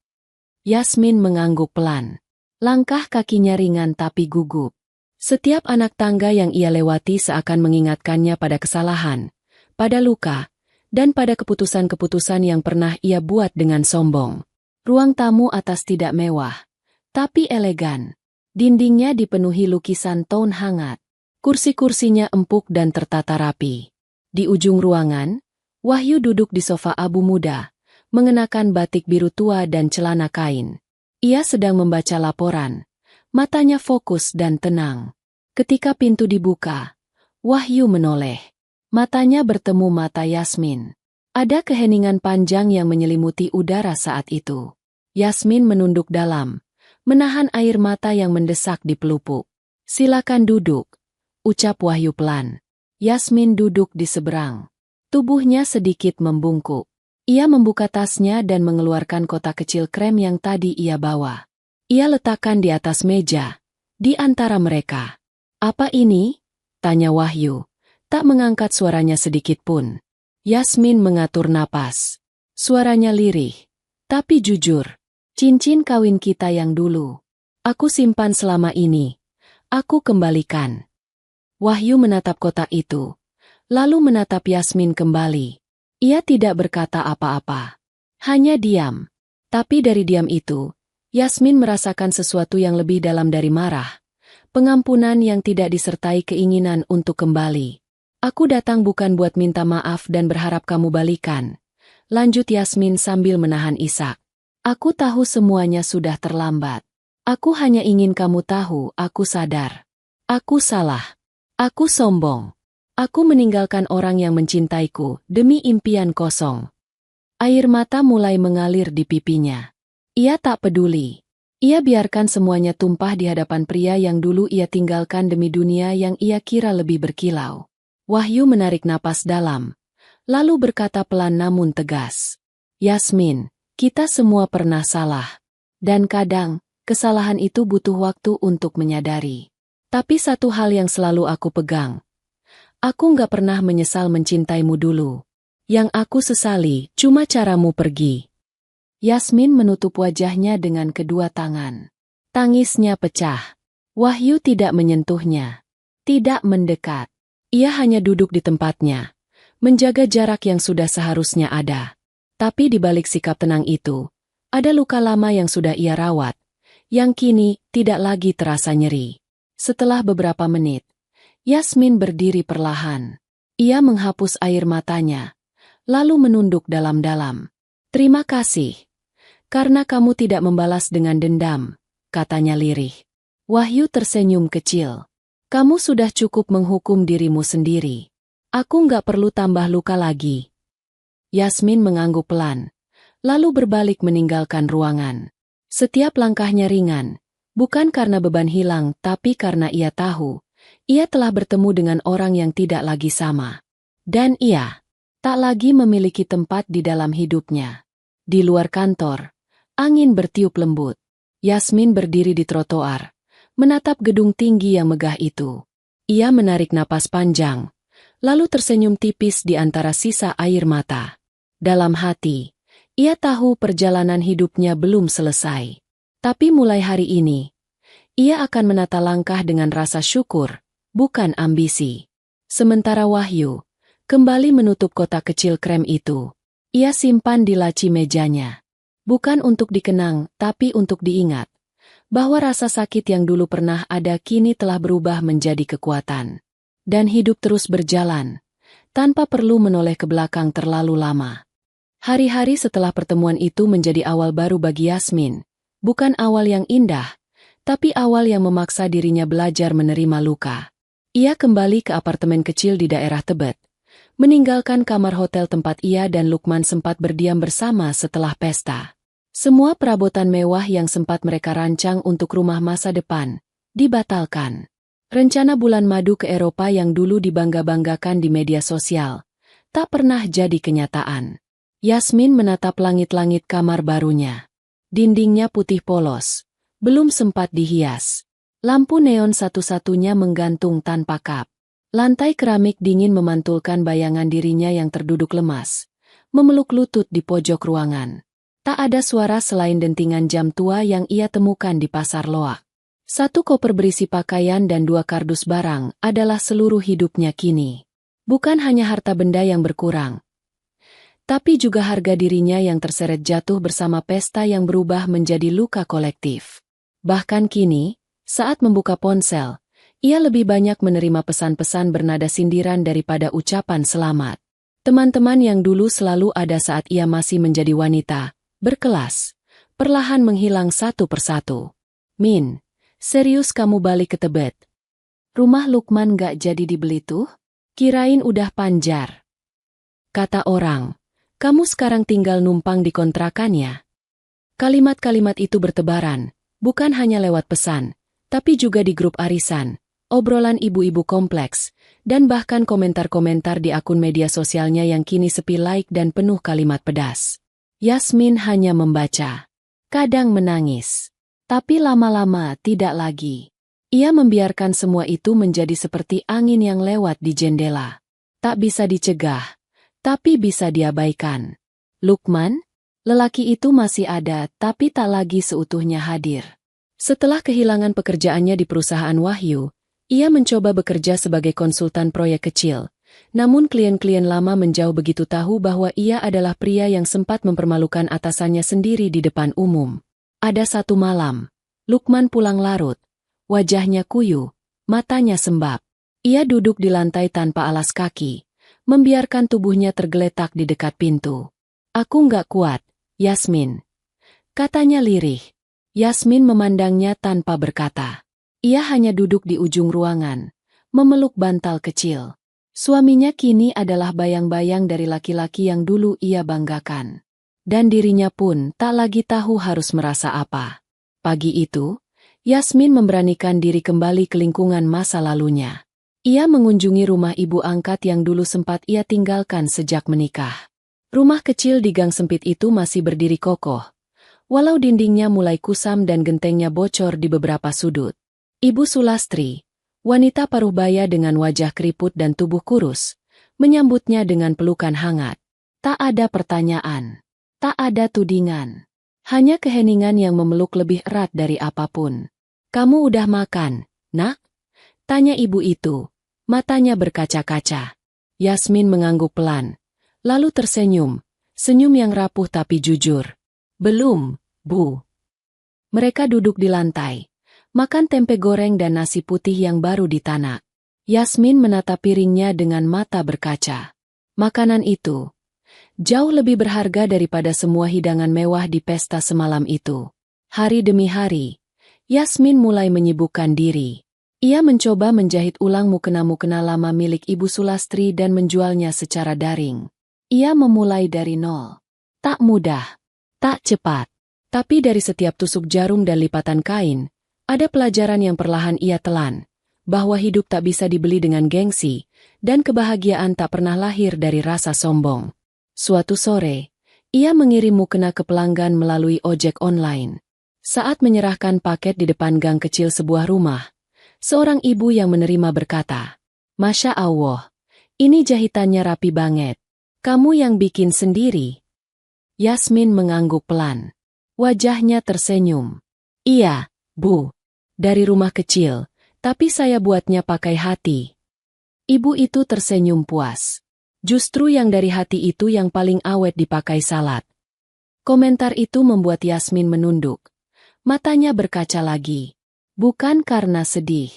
Yasmin mengangguk pelan. Langkah kakinya ringan tapi gugup. Setiap anak tangga yang ia lewati seakan mengingatkannya pada kesalahan, pada luka, dan pada keputusan-keputusan yang pernah ia buat dengan sombong. Ruang tamu atas tidak mewah, tapi elegan. Dindingnya dipenuhi lukisan tone hangat. Kursi-kursinya empuk dan tertata rapi. Di ujung ruangan, Wahyu duduk di sofa abu muda, mengenakan batik biru tua dan celana kain. Ia sedang membaca laporan. Matanya fokus dan tenang. Ketika pintu dibuka, Wahyu menoleh. Matanya bertemu mata Yasmin. Ada keheningan panjang yang menyelimuti udara saat itu. Yasmin menunduk dalam, menahan air mata yang mendesak di pelupuk. "Silakan duduk," ucap Wahyu pelan. Yasmin duduk di seberang. Tubuhnya sedikit membungkuk. Ia membuka tasnya dan mengeluarkan kotak kecil krem yang tadi ia bawa. Ia letakkan di atas meja, di antara mereka. "Apa ini?" tanya Wahyu, tak mengangkat suaranya sedikit pun. Yasmin mengatur napas. Suaranya lirih, tapi jujur. "Cincin kawin kita yang dulu. Aku simpan selama ini. Aku kembalikan." Wahyu menatap kotak itu, lalu menatap Yasmin kembali. Ia tidak berkata apa-apa. Hanya diam. Tapi dari diam itu, Yasmin merasakan sesuatu yang lebih dalam dari marah. Pengampunan yang tidak disertai keinginan untuk kembali. "Aku datang bukan buat minta maaf dan berharap kamu balikan," lanjut Yasmin sambil menahan isak. "Aku tahu semuanya sudah terlambat. Aku hanya ingin kamu tahu aku sadar. Aku salah. Aku sombong. Aku meninggalkan orang yang mencintaiku demi impian kosong." Air mata mulai mengalir di pipinya. Ia tak peduli. Ia biarkan semuanya tumpah di hadapan pria yang dulu ia tinggalkan demi dunia yang ia kira lebih berkilau. Wahyu menarik napas dalam, lalu berkata pelan namun tegas. "Yasmin, kita semua pernah salah. Dan kadang, kesalahan itu butuh waktu untuk menyadari. Tapi satu hal yang selalu aku pegang. Aku nggak pernah menyesal mencintaimu dulu. Yang aku sesali cuma caramu pergi." Yasmin menutup wajahnya dengan kedua tangan. Tangisnya pecah. Wahyu tidak menyentuhnya. Tidak mendekat. Ia hanya duduk di tempatnya, menjaga jarak yang sudah seharusnya ada. Tapi di balik sikap tenang itu, ada luka lama yang sudah ia rawat, yang kini tidak lagi terasa nyeri. Setelah beberapa menit, Yasmin berdiri perlahan. Ia menghapus air matanya, lalu menunduk dalam-dalam. "Terima kasih. Karena kamu tidak membalas dengan dendam," katanya lirih. Wahyu tersenyum kecil. "Kamu sudah cukup menghukum dirimu sendiri. Aku nggak perlu tambah luka lagi." Yasmin mengangguk pelan, lalu berbalik meninggalkan ruangan. Setiap langkahnya ringan, bukan karena beban hilang tapi karena ia tahu, ia telah bertemu dengan orang yang tidak lagi sama. Dan ia tak lagi memiliki tempat di dalam hidupnya. Di luar kantor, angin bertiup lembut. Yasmin berdiri di trotoar, menatap gedung tinggi yang megah itu. Ia menarik napas panjang, lalu tersenyum tipis di antara sisa air mata. Dalam hati, ia tahu perjalanan hidupnya belum selesai. Tapi mulai hari ini, ia akan menata langkah dengan rasa syukur, bukan ambisi. Sementara Wahyu kembali menutup kotak kecil krem itu. Ia simpan di laci mejanya. Bukan untuk dikenang, tapi untuk diingat. Bahwa rasa sakit yang dulu pernah ada kini telah berubah menjadi kekuatan. Dan hidup terus berjalan, tanpa perlu menoleh ke belakang terlalu lama. Hari-hari setelah pertemuan itu menjadi awal baru bagi Yasmin. Bukan awal yang indah, tapi awal yang memaksa dirinya belajar menerima luka. Ia kembali ke apartemen kecil di daerah Tebet, meninggalkan kamar hotel tempat ia dan Lukman sempat berdiam bersama setelah pesta. Semua perabotan mewah yang sempat mereka rancang untuk rumah masa depan dibatalkan. Rencana bulan madu ke Eropa yang dulu dibangga-banggakan di media sosial tak pernah jadi kenyataan. Yasmin menatap langit-langit kamar barunya. Dindingnya putih polos, belum sempat dihias. Lampu neon satu-satunya menggantung tanpa kap. Lantai keramik dingin memantulkan bayangan dirinya yang terduduk lemas, memeluk lutut di pojok ruangan. Tak ada suara selain dentingan jam tua yang ia temukan di pasar loak. Satu koper berisi pakaian dan 2 kardus barang adalah seluruh hidupnya kini. Bukan hanya harta benda yang berkurang, tapi juga harga dirinya yang terseret jatuh bersama pesta yang berubah menjadi luka kolektif. Bahkan kini, saat membuka ponsel, ia lebih banyak menerima pesan-pesan bernada sindiran daripada ucapan selamat. Teman-teman yang dulu selalu ada saat ia masih menjadi wanita, berkelas, perlahan menghilang satu persatu. Min, serius kamu balik ke Tebet? Rumah Lukman gak jadi dibeli tuh? Kirain udah panjar. Kata orang, kamu sekarang tinggal numpang di kontrakannya. Kalimat-kalimat itu bertebaran, bukan hanya lewat pesan, tapi juga di grup arisan, obrolan ibu-ibu kompleks, dan bahkan komentar-komentar di akun media sosialnya yang kini sepi like dan penuh kalimat pedas. Yasmin hanya membaca, kadang menangis, tapi lama-lama tidak lagi. Ia membiarkan semua itu menjadi seperti angin yang lewat di jendela. Tak bisa dicegah, tapi bisa diabaikan. Lukman, lelaki itu masih ada tapi tak lagi seutuhnya hadir. Setelah kehilangan pekerjaannya di perusahaan Wahyu, ia mencoba bekerja sebagai konsultan proyek kecil. Namun klien-klien lama menjauh begitu tahu bahwa ia adalah pria yang sempat mempermalukan atasannya sendiri di depan umum. Ada satu malam, Lukman pulang larut. Wajahnya kuyu, matanya sembab. Ia duduk di lantai tanpa alas kaki, membiarkan tubuhnya tergeletak di dekat pintu. Aku nggak kuat, Yasmin. Katanya lirih. Yasmin memandangnya tanpa berkata. Ia hanya duduk di ujung ruangan, memeluk bantal kecil. Suaminya kini adalah bayang-bayang dari laki-laki yang dulu ia banggakan. Dan dirinya pun tak lagi tahu harus merasa apa. Pagi itu, Yasmin memberanikan diri kembali ke lingkungan masa lalunya. Ia mengunjungi rumah ibu angkat yang dulu sempat ia tinggalkan sejak menikah. Rumah kecil di gang sempit itu masih berdiri kokoh, walau dindingnya mulai kusam dan gentengnya bocor di beberapa sudut. Ibu Sulastri, wanita paruh baya dengan wajah keriput dan tubuh kurus, menyambutnya dengan pelukan hangat. Tak ada pertanyaan, tak ada tudingan. Hanya keheningan yang memeluk lebih erat dari apapun. Kamu udah makan, nak? Tanya ibu itu, matanya berkaca-kaca. Yasmin mengangguk pelan, lalu tersenyum, senyum yang rapuh tapi jujur. Belum, Bu. Mereka duduk di lantai, makan tempe goreng dan nasi putih yang baru ditanak. Yasmin menatap piringnya dengan mata berkaca. Makanan itu jauh lebih berharga daripada semua hidangan mewah di pesta semalam itu. Hari demi hari, Yasmin mulai menyibukkan diri. Ia mencoba menjahit ulang mukena-mukena lama milik Ibu Sulastri dan menjualnya secara daring. Ia memulai dari nol. Tak mudah, tak cepat. Tapi dari setiap tusuk jarum dan lipatan kain, ada pelajaran yang perlahan ia telan, bahwa hidup tak bisa dibeli dengan gengsi, dan kebahagiaan tak pernah lahir dari rasa sombong. Suatu sore, ia mengirim mukena ke pelanggan melalui ojek online. Saat menyerahkan paket di depan gang kecil sebuah rumah, seorang ibu yang menerima berkata, Masya Allah, ini jahitannya rapi banget. Kamu yang bikin sendiri? Yasmin mengangguk pelan. Wajahnya tersenyum. Iya, Bu. Dari rumah kecil, tapi saya buatnya pakai hati. Ibu itu tersenyum puas. Justru yang dari hati itu yang paling awet dipakai salat. Komentar itu membuat Yasmin menunduk. Matanya berkaca lagi. Bukan karena sedih,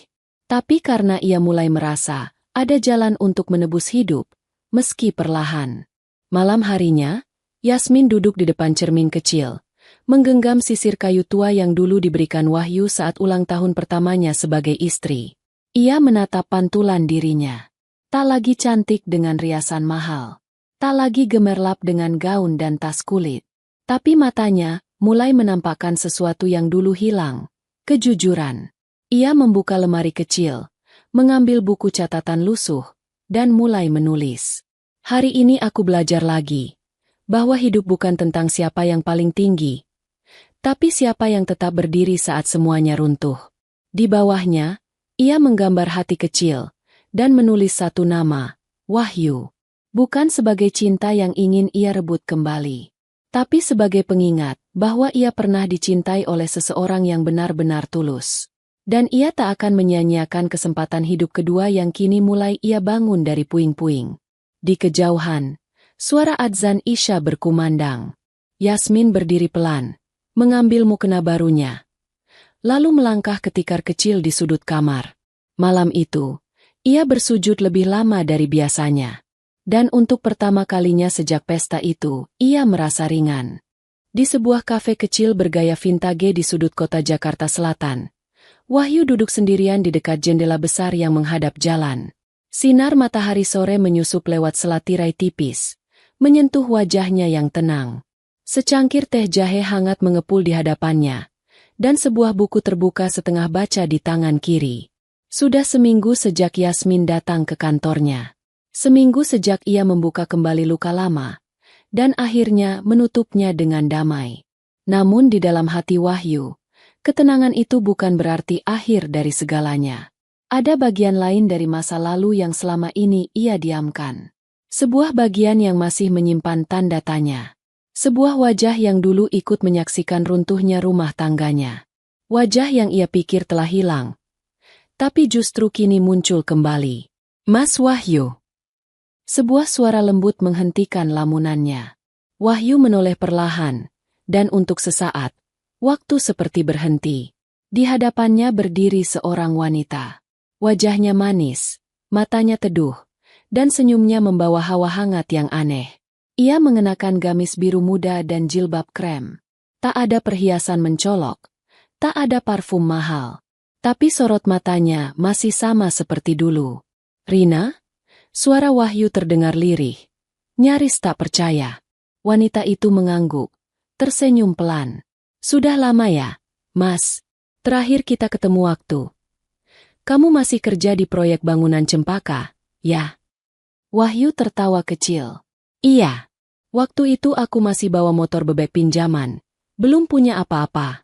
tapi karena ia mulai merasa ada jalan untuk menebus hidup, meski perlahan. Malam harinya, Yasmin duduk di depan cermin kecil, menggenggam sisir kayu tua yang dulu diberikan Wahyu saat ulang tahun pertamanya sebagai istri. Ia menatap pantulan dirinya. Tak lagi cantik dengan riasan mahal. Tak lagi gemerlap dengan gaun dan tas kulit. Tapi matanya mulai menampakkan sesuatu yang dulu hilang. Kejujuran. Ia membuka lemari kecil, mengambil buku catatan lusuh, dan mulai menulis. Hari ini aku belajar lagi, bahwa hidup bukan tentang siapa yang paling tinggi, tapi siapa yang tetap berdiri saat semuanya runtuh. Di bawahnya, ia menggambar hati kecil dan menulis satu nama, Wahyu. Bukan sebagai cinta yang ingin ia rebut kembali, tapi sebagai pengingat bahwa ia pernah dicintai oleh seseorang yang benar-benar tulus. Dan ia tak akan menyia-nyiakan kesempatan hidup kedua yang kini mulai ia bangun dari puing-puing. Di kejauhan, suara adzan Isya berkumandang. Yasmin berdiri pelan, mengambil mukena barunya. Lalu melangkah ke tikar kecil di sudut kamar. Malam itu, ia bersujud lebih lama dari biasanya. Dan untuk pertama kalinya sejak pesta itu, ia merasa ringan. Di sebuah kafe kecil bergaya vintage di sudut kota Jakarta Selatan, Wahyu duduk sendirian di dekat jendela besar yang menghadap jalan. Sinar matahari sore menyusup lewat selat tirai tipis, menyentuh wajahnya yang tenang. Secangkir teh jahe hangat mengepul di hadapannya, dan sebuah buku terbuka setengah baca di tangan kiri. Sudah seminggu sejak Yasmin datang ke kantornya. Seminggu sejak ia membuka kembali luka lama, dan akhirnya menutupnya dengan damai. Namun di dalam hati Wahyu, ketenangan itu bukan berarti akhir dari segalanya. Ada bagian lain dari masa lalu yang selama ini ia diamkan. Sebuah bagian yang masih menyimpan tanda tanya. Sebuah wajah yang dulu ikut menyaksikan runtuhnya rumah tangganya. Wajah yang ia pikir telah hilang, tapi justru kini muncul kembali. Mas Wahyu. Sebuah suara lembut menghentikan lamunannya. Wahyu menoleh perlahan, dan untuk sesaat, waktu seperti berhenti. Di hadapannya berdiri seorang wanita. Wajahnya manis, matanya teduh, dan senyumnya membawa hawa hangat yang aneh. Ia mengenakan gamis biru muda dan jilbab krem. Tak ada perhiasan mencolok, tak ada parfum mahal. Tapi sorot matanya masih sama seperti dulu. Rina? Suara Wahyu terdengar lirih. Nyaris tak percaya. Wanita itu mengangguk, tersenyum pelan. Sudah lama ya, Mas. Terakhir kita ketemu waktu. Kamu masih kerja di proyek bangunan Cempaka, ya? Wahyu tertawa kecil. Iya. Waktu itu aku masih bawa motor bebek pinjaman. Belum punya apa-apa.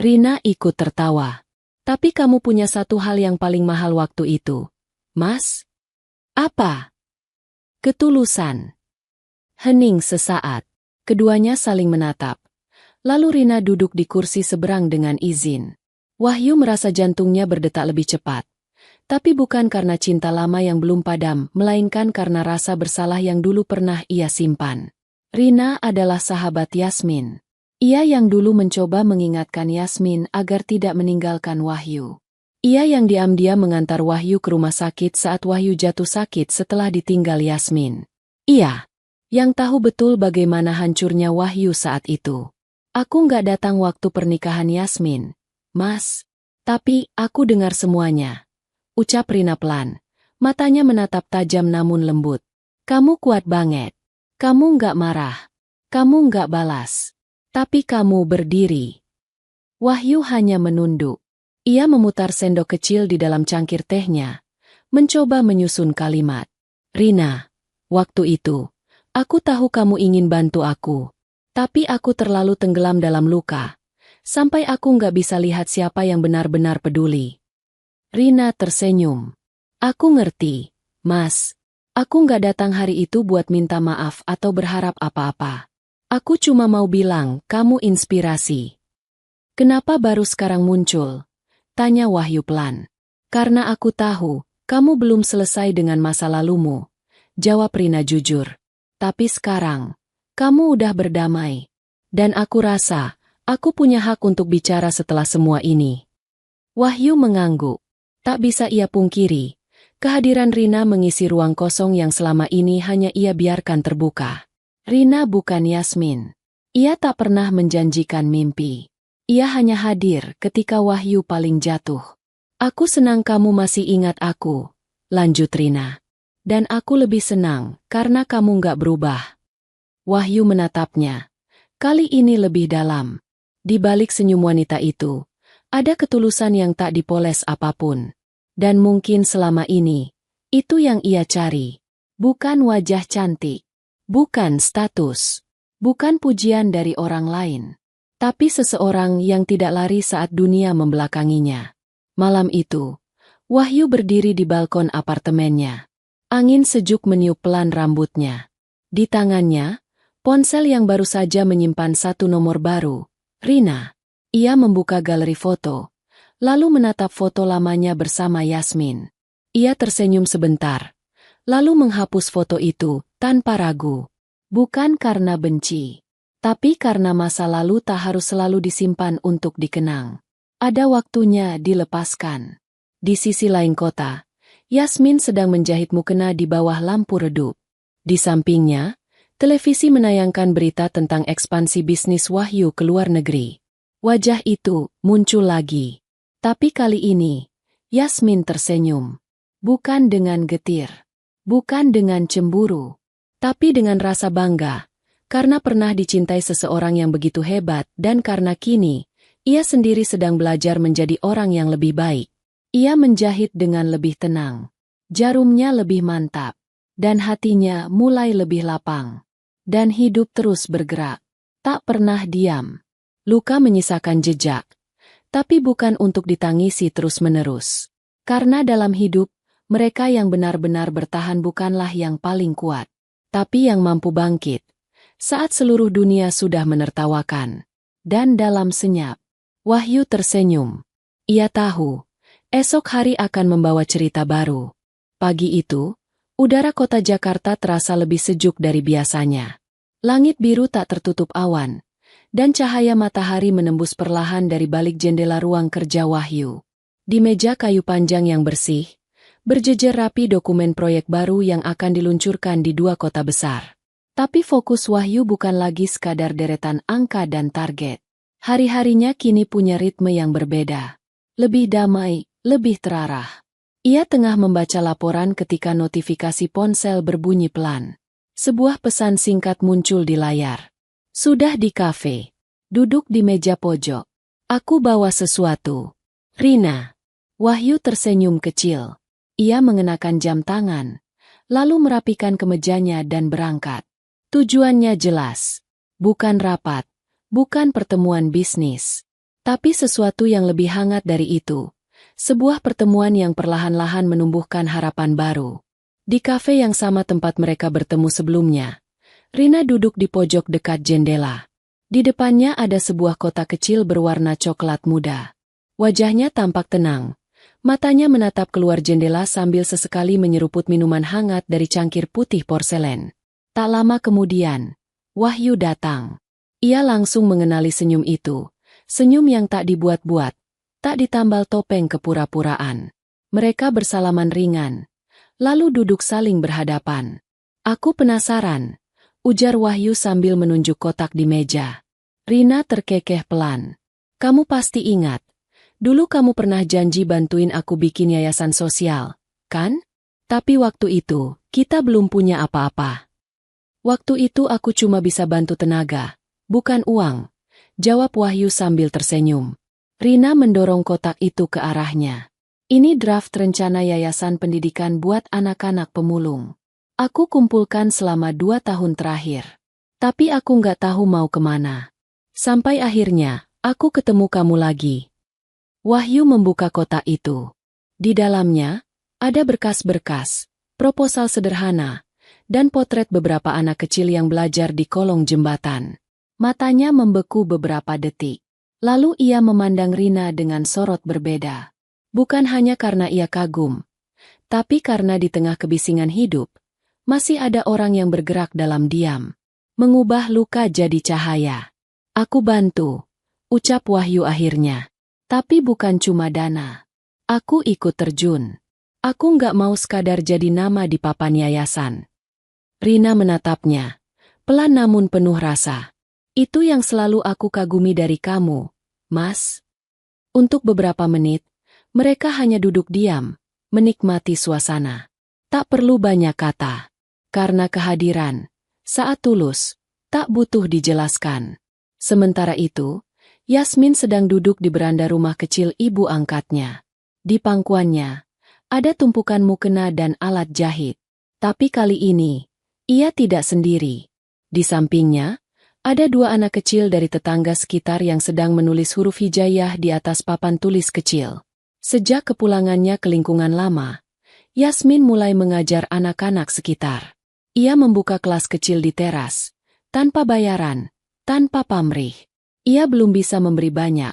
Rina ikut tertawa. Tapi kamu punya satu hal yang paling mahal waktu itu, Mas. Apa? Ketulusan. Hening sesaat. Keduanya saling menatap. Lalu Rina duduk di kursi seberang dengan izin. Wahyu merasa jantungnya berdetak lebih cepat. Tapi bukan karena cinta lama yang belum padam, melainkan karena rasa bersalah yang dulu pernah ia simpan. Rina adalah sahabat Yasmin. Ia yang dulu mencoba mengingatkan Yasmin agar tidak meninggalkan Wahyu. Ia yang diam-diam mengantar Wahyu ke rumah sakit saat Wahyu jatuh sakit setelah ditinggal Yasmin. Ia yang tahu betul bagaimana hancurnya Wahyu saat itu. Aku nggak datang waktu pernikahan Yasmin, Mas. Tapi aku dengar semuanya. Ucap Rina pelan. Matanya menatap tajam namun lembut. Kamu kuat banget. Kamu nggak marah. Kamu nggak balas. Tapi kamu berdiri. Wahyu hanya menunduk. Ia memutar sendok kecil di dalam cangkir tehnya, mencoba menyusun kalimat. Rina, waktu itu, aku tahu kamu ingin bantu aku. Tapi aku terlalu tenggelam dalam luka, sampai aku nggak bisa lihat siapa yang benar-benar peduli. Rina tersenyum. Aku ngerti, Mas. Aku nggak datang hari itu buat minta maaf atau berharap apa-apa. Aku cuma mau bilang, kamu inspirasi. Kenapa baru sekarang muncul? Tanya Wahyu pelan. Karena aku tahu, kamu belum selesai dengan masa lalumu. Jawab Rina jujur. Tapi sekarang, kamu udah berdamai. Dan aku rasa, aku punya hak untuk bicara setelah semua ini. Wahyu mengangguk. Tak bisa ia pungkiri. Kehadiran Rina mengisi ruang kosong yang selama ini hanya ia biarkan terbuka. Rina bukan Yasmin. Ia tak pernah menjanjikan mimpi. Ia hanya hadir ketika Wahyu paling jatuh. Aku senang kamu masih ingat aku, lanjut Rina. Dan aku lebih senang karena kamu nggak berubah. Wahyu menatapnya. Kali ini lebih dalam. Di balik senyum wanita itu, ada ketulusan yang tak dipoles apapun. Dan mungkin selama ini, itu yang ia cari. Bukan wajah cantik. Bukan status. Bukan pujian dari orang lain. Tapi seseorang yang tidak lari saat dunia membelakanginya. Malam itu, Wahyu berdiri di balkon apartemennya. Angin sejuk meniup pelan rambutnya. Di tangannya, ponsel yang baru saja menyimpan satu nomor baru, Rina. Ia membuka galeri foto, lalu menatap foto lamanya bersama Yasmin. Ia tersenyum sebentar, lalu menghapus foto itu tanpa ragu. Bukan karena benci, tapi karena masa lalu tak harus selalu disimpan untuk dikenang. Ada waktunya dilepaskan. Di sisi lain kota, Yasmin sedang menjahit mukena di bawah lampu redup. Di sampingnya, televisi menayangkan berita tentang ekspansi bisnis Wahyu ke luar negeri. Wajah itu muncul lagi. Tapi kali ini, Yasmin tersenyum. Bukan dengan getir. Bukan dengan cemburu. Tapi dengan rasa bangga. Karena pernah dicintai seseorang yang begitu hebat dan karena kini, ia sendiri sedang belajar menjadi orang yang lebih baik. Ia menjahit dengan lebih tenang. Jarumnya lebih mantap. Dan hatinya mulai lebih lapang. Dan hidup terus bergerak. Tak pernah diam. Luka menyisakan jejak. Tapi bukan untuk ditangisi terus-menerus. Karena dalam hidup, mereka yang benar-benar bertahan bukanlah yang paling kuat. Tapi yang mampu bangkit. Saat seluruh dunia sudah menertawakan. Dan dalam senyap, Wahyu tersenyum. Ia tahu, esok hari akan membawa cerita baru. Pagi itu, udara kota Jakarta terasa lebih sejuk dari biasanya. Langit biru tak tertutup awan. Dan cahaya matahari menembus perlahan dari balik jendela ruang kerja Wahyu. Di meja kayu panjang yang bersih, berjejer rapi dokumen proyek baru yang akan diluncurkan di dua kota besar. Tapi fokus Wahyu bukan lagi sekadar deretan angka dan target. Hari-harinya kini punya ritme yang berbeda. Lebih damai, lebih terarah. Ia tengah membaca laporan ketika notifikasi ponsel berbunyi pelan. Sebuah pesan singkat muncul di layar. Sudah di kafe. Duduk di meja pojok. Aku bawa sesuatu. Rina. Wahyu tersenyum kecil. Ia mengenakan jam tangan, lalu merapikan kemejanya dan berangkat. Tujuannya jelas. Bukan rapat, bukan pertemuan bisnis. Tapi sesuatu yang lebih hangat dari itu. Sebuah pertemuan yang perlahan-lahan menumbuhkan harapan baru. Di kafe yang sama tempat mereka bertemu sebelumnya, Rina duduk di pojok dekat jendela. Di depannya ada sebuah kotak kecil berwarna coklat muda. Wajahnya tampak tenang. Matanya menatap keluar jendela sambil sesekali menyeruput minuman hangat dari cangkir putih porselen. Tak lama kemudian, Wahyu datang. Ia langsung mengenali senyum itu. Senyum yang tak dibuat-buat, tak ditambal topeng kepura-puraan. Mereka bersalaman ringan, lalu duduk saling berhadapan. Aku penasaran. Ujar Wahyu sambil menunjuk kotak di meja. Rina terkekeh pelan. Kamu pasti ingat. Dulu kamu pernah janji bantuin aku bikin yayasan sosial, kan? Tapi waktu itu, kita belum punya apa-apa. Waktu itu aku cuma bisa bantu tenaga, bukan uang. Jawab Wahyu sambil tersenyum. Rina mendorong kotak itu ke arahnya. Ini draft rencana yayasan pendidikan buat anak-anak pemulung. Aku kumpulkan selama 2 tahun terakhir. Tapi aku nggak tahu mau kemana. Sampai akhirnya, aku ketemu kamu lagi. Wahyu membuka kotak itu. Di dalamnya, ada berkas-berkas, proposal sederhana, dan potret beberapa anak kecil yang belajar di kolong jembatan. Matanya membeku beberapa detik. Lalu ia memandang Rina dengan sorot berbeda. Bukan hanya karena ia kagum, tapi karena di tengah kebisingan hidup, masih ada orang yang bergerak dalam diam. Mengubah luka jadi cahaya. Aku bantu, ucap Wahyu akhirnya. Tapi bukan cuma dana. Aku ikut terjun. Aku nggak mau sekadar jadi nama di papan yayasan. Rina menatapnya. Pelan namun penuh rasa. Itu yang selalu aku kagumi dari kamu, Mas. Untuk beberapa menit, mereka hanya duduk diam, menikmati suasana. Tak perlu banyak kata. Karena kehadiran, saat tulus, tak butuh dijelaskan. Sementara itu, Yasmin sedang duduk di beranda rumah kecil ibu angkatnya. Di pangkuannya, ada tumpukan mukena dan alat jahit. Tapi kali ini, ia tidak sendiri. Di sampingnya, ada 2 anak kecil dari tetangga sekitar yang sedang menulis huruf hijaiyah di atas papan tulis kecil. Sejak kepulangannya ke lingkungan lama, Yasmin mulai mengajar anak-anak sekitar. Ia membuka kelas kecil di teras, tanpa bayaran, tanpa pamrih. Ia belum bisa memberi banyak,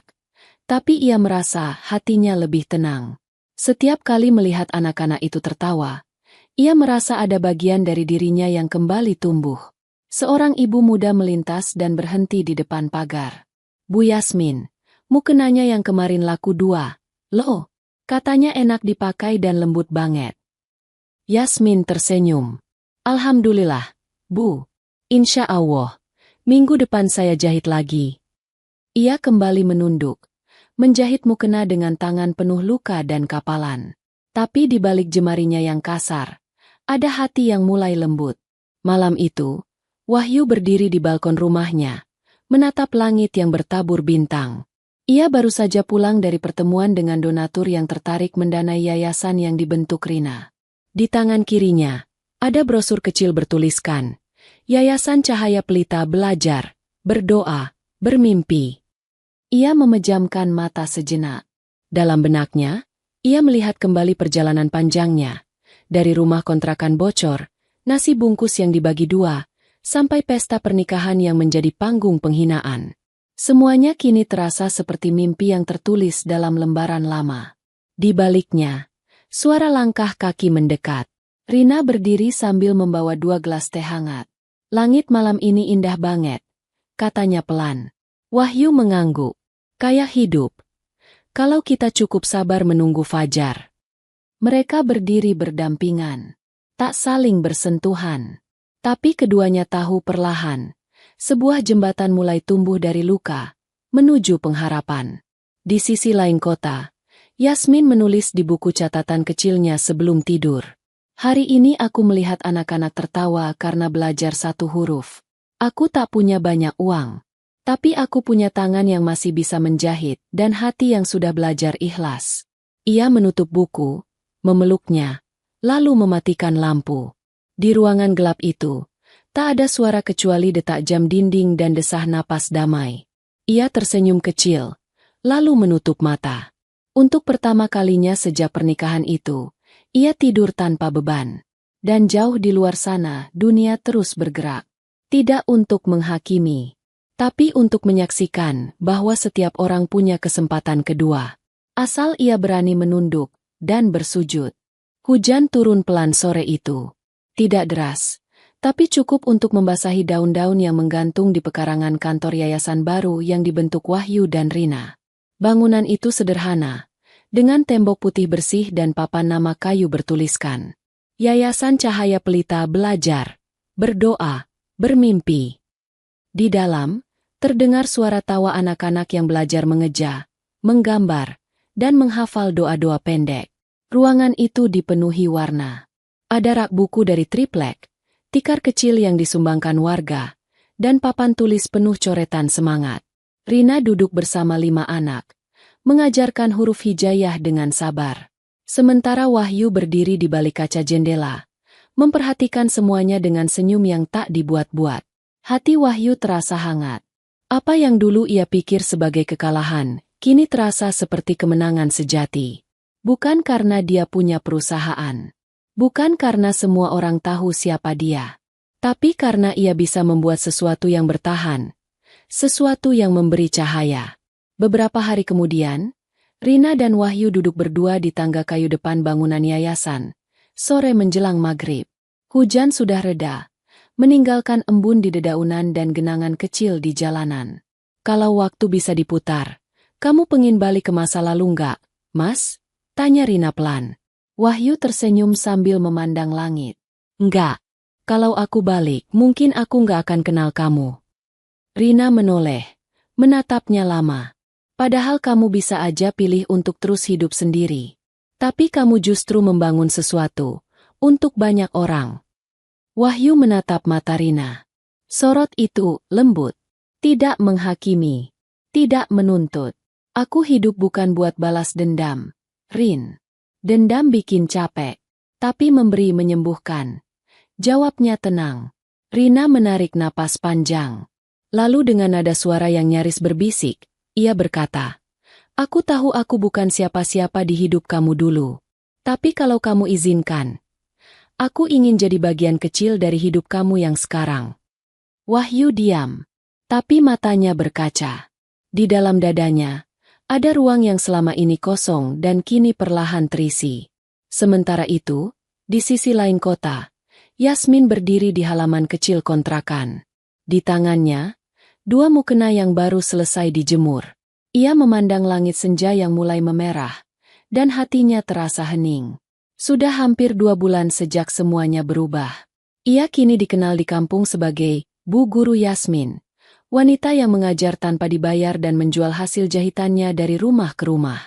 tapi ia merasa hatinya lebih tenang. Setiap kali melihat anak-anak itu tertawa, ia merasa ada bagian dari dirinya yang kembali tumbuh. Seorang ibu muda melintas dan berhenti di depan pagar. "Bu Yasmin, mukenanya yang kemarin laku 2, loh," katanya enak dipakai dan lembut banget. Yasmin tersenyum. "Alhamdulillah, Bu. Insya Allah, minggu depan saya jahit lagi." Ia kembali menunduk, menjahit mukena dengan tangan penuh luka dan kapalan. Tapi di balik jemarinya yang kasar, ada hati yang mulai lembut. Malam itu, Wahyu berdiri di balkon rumahnya, menatap langit yang bertabur bintang. Ia baru saja pulang dari pertemuan dengan donatur yang tertarik mendanai yayasan yang dibentuk Rina. Di tangan kirinya, ada brosur kecil bertuliskan, Yayasan Cahaya Pelita Belajar, Berdoa, Bermimpi. Ia memejamkan mata sejenak. Dalam benaknya, ia melihat kembali perjalanan panjangnya. Dari rumah kontrakan bocor, nasi bungkus yang dibagi 2, sampai pesta pernikahan yang menjadi panggung penghinaan. Semuanya kini terasa seperti mimpi yang tertulis dalam lembaran lama. Di baliknya, suara langkah kaki mendekat. Rina berdiri sambil membawa 2 gelas teh hangat. "Langit malam ini indah banget," katanya pelan. Wahyu mengangguk. "Kayak hidup. Kalau kita cukup sabar menunggu fajar." Mereka berdiri berdampingan, tak saling bersentuhan. Tapi keduanya tahu perlahan, sebuah jembatan mulai tumbuh dari luka, menuju pengharapan. Di sisi lain kota, Yasmin menulis di buku catatan kecilnya sebelum tidur. "Hari ini aku melihat anak-anak tertawa karena belajar 1 huruf. Aku tak punya banyak uang. Tapi aku punya tangan yang masih bisa menjahit dan hati yang sudah belajar ikhlas." Ia menutup buku, memeluknya, lalu mematikan lampu. Di ruangan gelap itu, tak ada suara kecuali detak jam dinding dan desah napas damai. Ia tersenyum kecil, lalu menutup mata. Untuk pertama kalinya sejak pernikahan itu, ia tidur tanpa beban. Dan jauh di luar sana, dunia terus bergerak. Tidak untuk menghakimi, tapi untuk menyaksikan bahwa setiap orang punya kesempatan kedua. Asal ia berani menunduk dan bersujud. Hujan turun pelan sore itu. Tidak deras, tapi cukup untuk membasahi daun-daun yang menggantung di pekarangan kantor yayasan baru yang dibentuk Wahyu dan Rina. Bangunan itu sederhana, dengan tembok putih bersih dan papan nama kayu bertuliskan, Yayasan Cahaya Pelita Belajar, Berdoa, Bermimpi. Di dalam, terdengar suara tawa anak-anak yang belajar mengeja, menggambar, dan menghafal doa-doa pendek. Ruangan itu dipenuhi warna. Ada rak buku dari triplek, tikar kecil yang disumbangkan warga, dan papan tulis penuh coretan semangat. Rina duduk bersama 5 anak, mengajarkan huruf hijayah dengan sabar. Sementara Wahyu berdiri di balik kaca jendela, memperhatikan semuanya dengan senyum yang tak dibuat-buat. Hati Wahyu terasa hangat. Apa yang dulu ia pikir sebagai kekalahan, kini terasa seperti kemenangan sejati. Bukan karena dia punya perusahaan. Bukan karena semua orang tahu siapa dia. Tapi karena ia bisa membuat sesuatu yang bertahan. Sesuatu yang memberi cahaya. Beberapa hari kemudian, Rina dan Wahyu duduk berdua di tangga kayu depan bangunan yayasan. Sore menjelang maghrib. Hujan sudah reda, meninggalkan embun di dedaunan dan genangan kecil di jalanan. "Kalau waktu bisa diputar, kamu pengen balik ke masa lalu nggak, Mas?" tanya Rina pelan. Wahyu tersenyum sambil memandang langit. "Enggak. Kalau aku balik, mungkin aku nggak akan kenal kamu." Rina menoleh, menatapnya lama. "Padahal kamu bisa aja pilih untuk terus hidup sendiri. Tapi kamu justru membangun sesuatu, untuk banyak orang." Wahyu menatap mata Rina. Sorot itu lembut, tidak menghakimi, tidak menuntut. "Aku hidup bukan buat balas dendam, Rin. Dendam bikin capek, tapi memberi menyembuhkan." Jawabnya tenang. Rina menarik napas panjang. Lalu dengan nada suara yang nyaris berbisik, ia berkata, Aku tahu aku bukan siapa-siapa di hidup kamu dulu. Tapi kalau kamu izinkan, aku ingin jadi bagian kecil dari hidup kamu yang sekarang. Wahyu diam, tapi matanya berkaca. Di dalam dadanya, ada ruang yang selama ini kosong dan kini perlahan terisi. Sementara itu, di sisi lain kota, Yasmin berdiri di halaman kecil kontrakan. Di tangannya, dua mukena yang baru selesai dijemur. Ia memandang langit senja yang mulai memerah, dan hatinya terasa hening. Sudah hampir 2 bulan sejak semuanya berubah. Ia kini dikenal di kampung sebagai Bu Guru Yasmin, wanita yang mengajar tanpa dibayar dan menjual hasil jahitannya dari rumah ke rumah.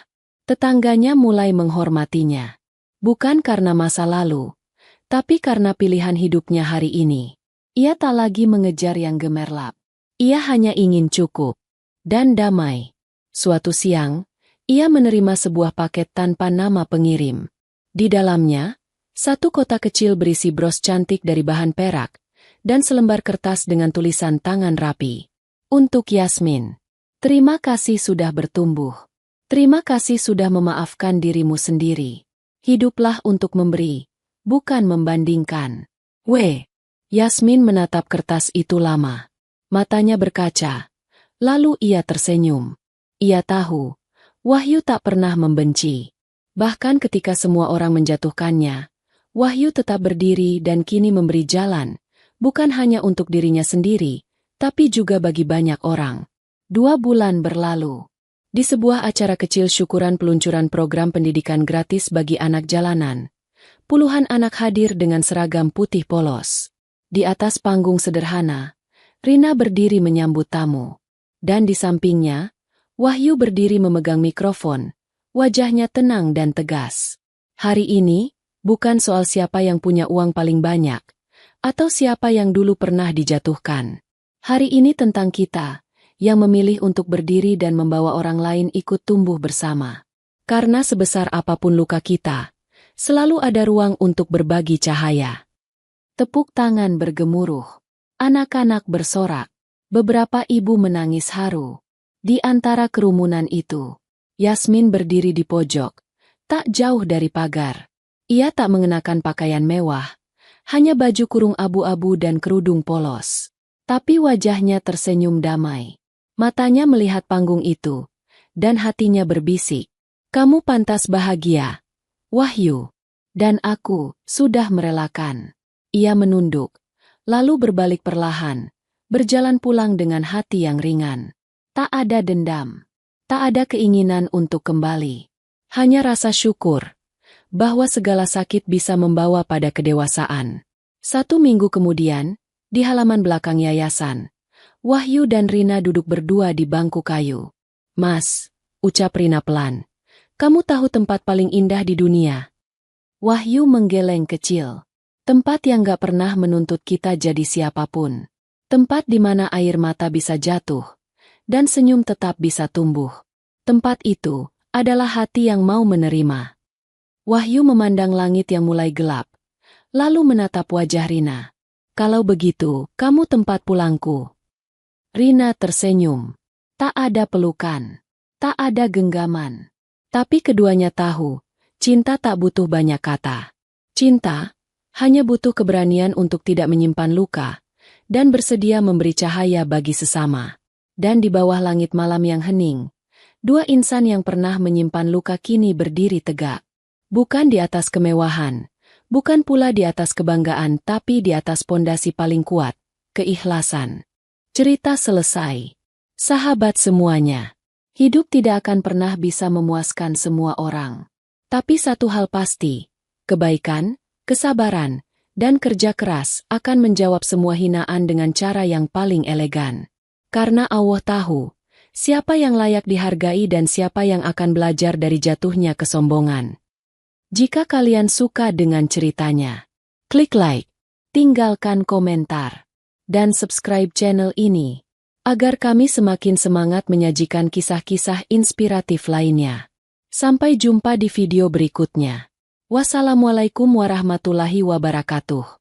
Tetangganya mulai menghormatinya. Bukan karena masa lalu, tapi karena pilihan hidupnya hari ini. Ia tak lagi mengejar yang gemerlap. Ia hanya ingin cukup dan damai. Suatu siang, ia menerima sebuah paket tanpa nama pengirim. Di dalamnya, satu kotak kecil berisi bros cantik dari bahan perak, dan selembar kertas dengan tulisan tangan rapi. Untuk Yasmin, terima kasih sudah bertumbuh. Terima kasih sudah memaafkan dirimu sendiri. Hiduplah untuk memberi, bukan membandingkan. Yasmin menatap kertas itu lama. Matanya berkaca. Lalu ia tersenyum. Ia tahu, Wahyu tak pernah membenci. Bahkan ketika semua orang menjatuhkannya, Wahyu tetap berdiri dan kini memberi jalan, bukan hanya untuk dirinya sendiri, tapi juga bagi banyak orang. 2 bulan berlalu. Di sebuah acara kecil syukuran peluncuran program pendidikan gratis bagi anak jalanan, puluhan anak hadir dengan seragam putih polos. Di atas panggung sederhana, Rina berdiri menyambut tamu. Dan di sampingnya, Wahyu berdiri memegang mikrofon, wajahnya tenang dan tegas. Hari ini, bukan soal siapa yang punya uang paling banyak, atau siapa yang dulu pernah dijatuhkan. Hari ini tentang kita, yang memilih untuk berdiri dan membawa orang lain ikut tumbuh bersama. Karena sebesar apapun luka kita, selalu ada ruang untuk berbagi cahaya. Tepuk tangan bergemuruh. Anak-anak bersorak. Beberapa ibu menangis haru. Di antara kerumunan itu, Yasmin berdiri di pojok, tak jauh dari pagar. Ia tak mengenakan pakaian mewah, hanya baju kurung abu-abu dan kerudung polos. Tapi wajahnya tersenyum damai. Matanya melihat panggung itu, dan hatinya berbisik. Kamu pantas bahagia, Wahyu. Dan aku sudah merelakan. Ia menunduk, lalu berbalik perlahan, berjalan pulang dengan hati yang ringan. Tak ada dendam, tak ada keinginan untuk kembali. Hanya rasa syukur bahwa segala sakit bisa membawa pada kedewasaan. 1 minggu kemudian, di halaman belakang yayasan, Wahyu dan Rina duduk berdua di bangku kayu. Mas, ucap Rina pelan, kamu tahu tempat paling indah di dunia? Wahyu menggeleng kecil. Tempat yang gak pernah menuntut kita jadi siapapun. Tempat di mana air mata bisa jatuh, dan senyum tetap bisa tumbuh. Tempat itu adalah hati yang mau menerima. Wahyu memandang langit yang mulai gelap, lalu menatap wajah Rina. Kalau begitu, kamu tempat pulangku. Rina tersenyum. Tak ada pelukan, tak ada genggaman. Tapi keduanya tahu, cinta tak butuh banyak kata. Cinta hanya butuh keberanian untuk tidak menyimpan luka, dan bersedia memberi cahaya bagi sesama. Dan di bawah langit malam yang hening, 2 insan yang pernah menyimpan luka kini berdiri tegak. Bukan di atas kemewahan, bukan pula di atas kebanggaan, tapi di atas pondasi paling kuat, keikhlasan. Cerita selesai. Sahabat semuanya, hidup tidak akan pernah bisa memuaskan semua orang. Tapi satu hal pasti, kebaikan, kesabaran, dan kerja keras akan menjawab semua hinaan dengan cara yang paling elegan. Karena Allah tahu, siapa yang layak dihargai dan siapa yang akan belajar dari jatuhnya kesombongan. Jika kalian suka dengan ceritanya, klik like, tinggalkan komentar, dan subscribe channel ini, agar kami semakin semangat menyajikan kisah-kisah inspiratif lainnya. Sampai jumpa di video berikutnya. Wassalamualaikum warahmatullahi wabarakatuh.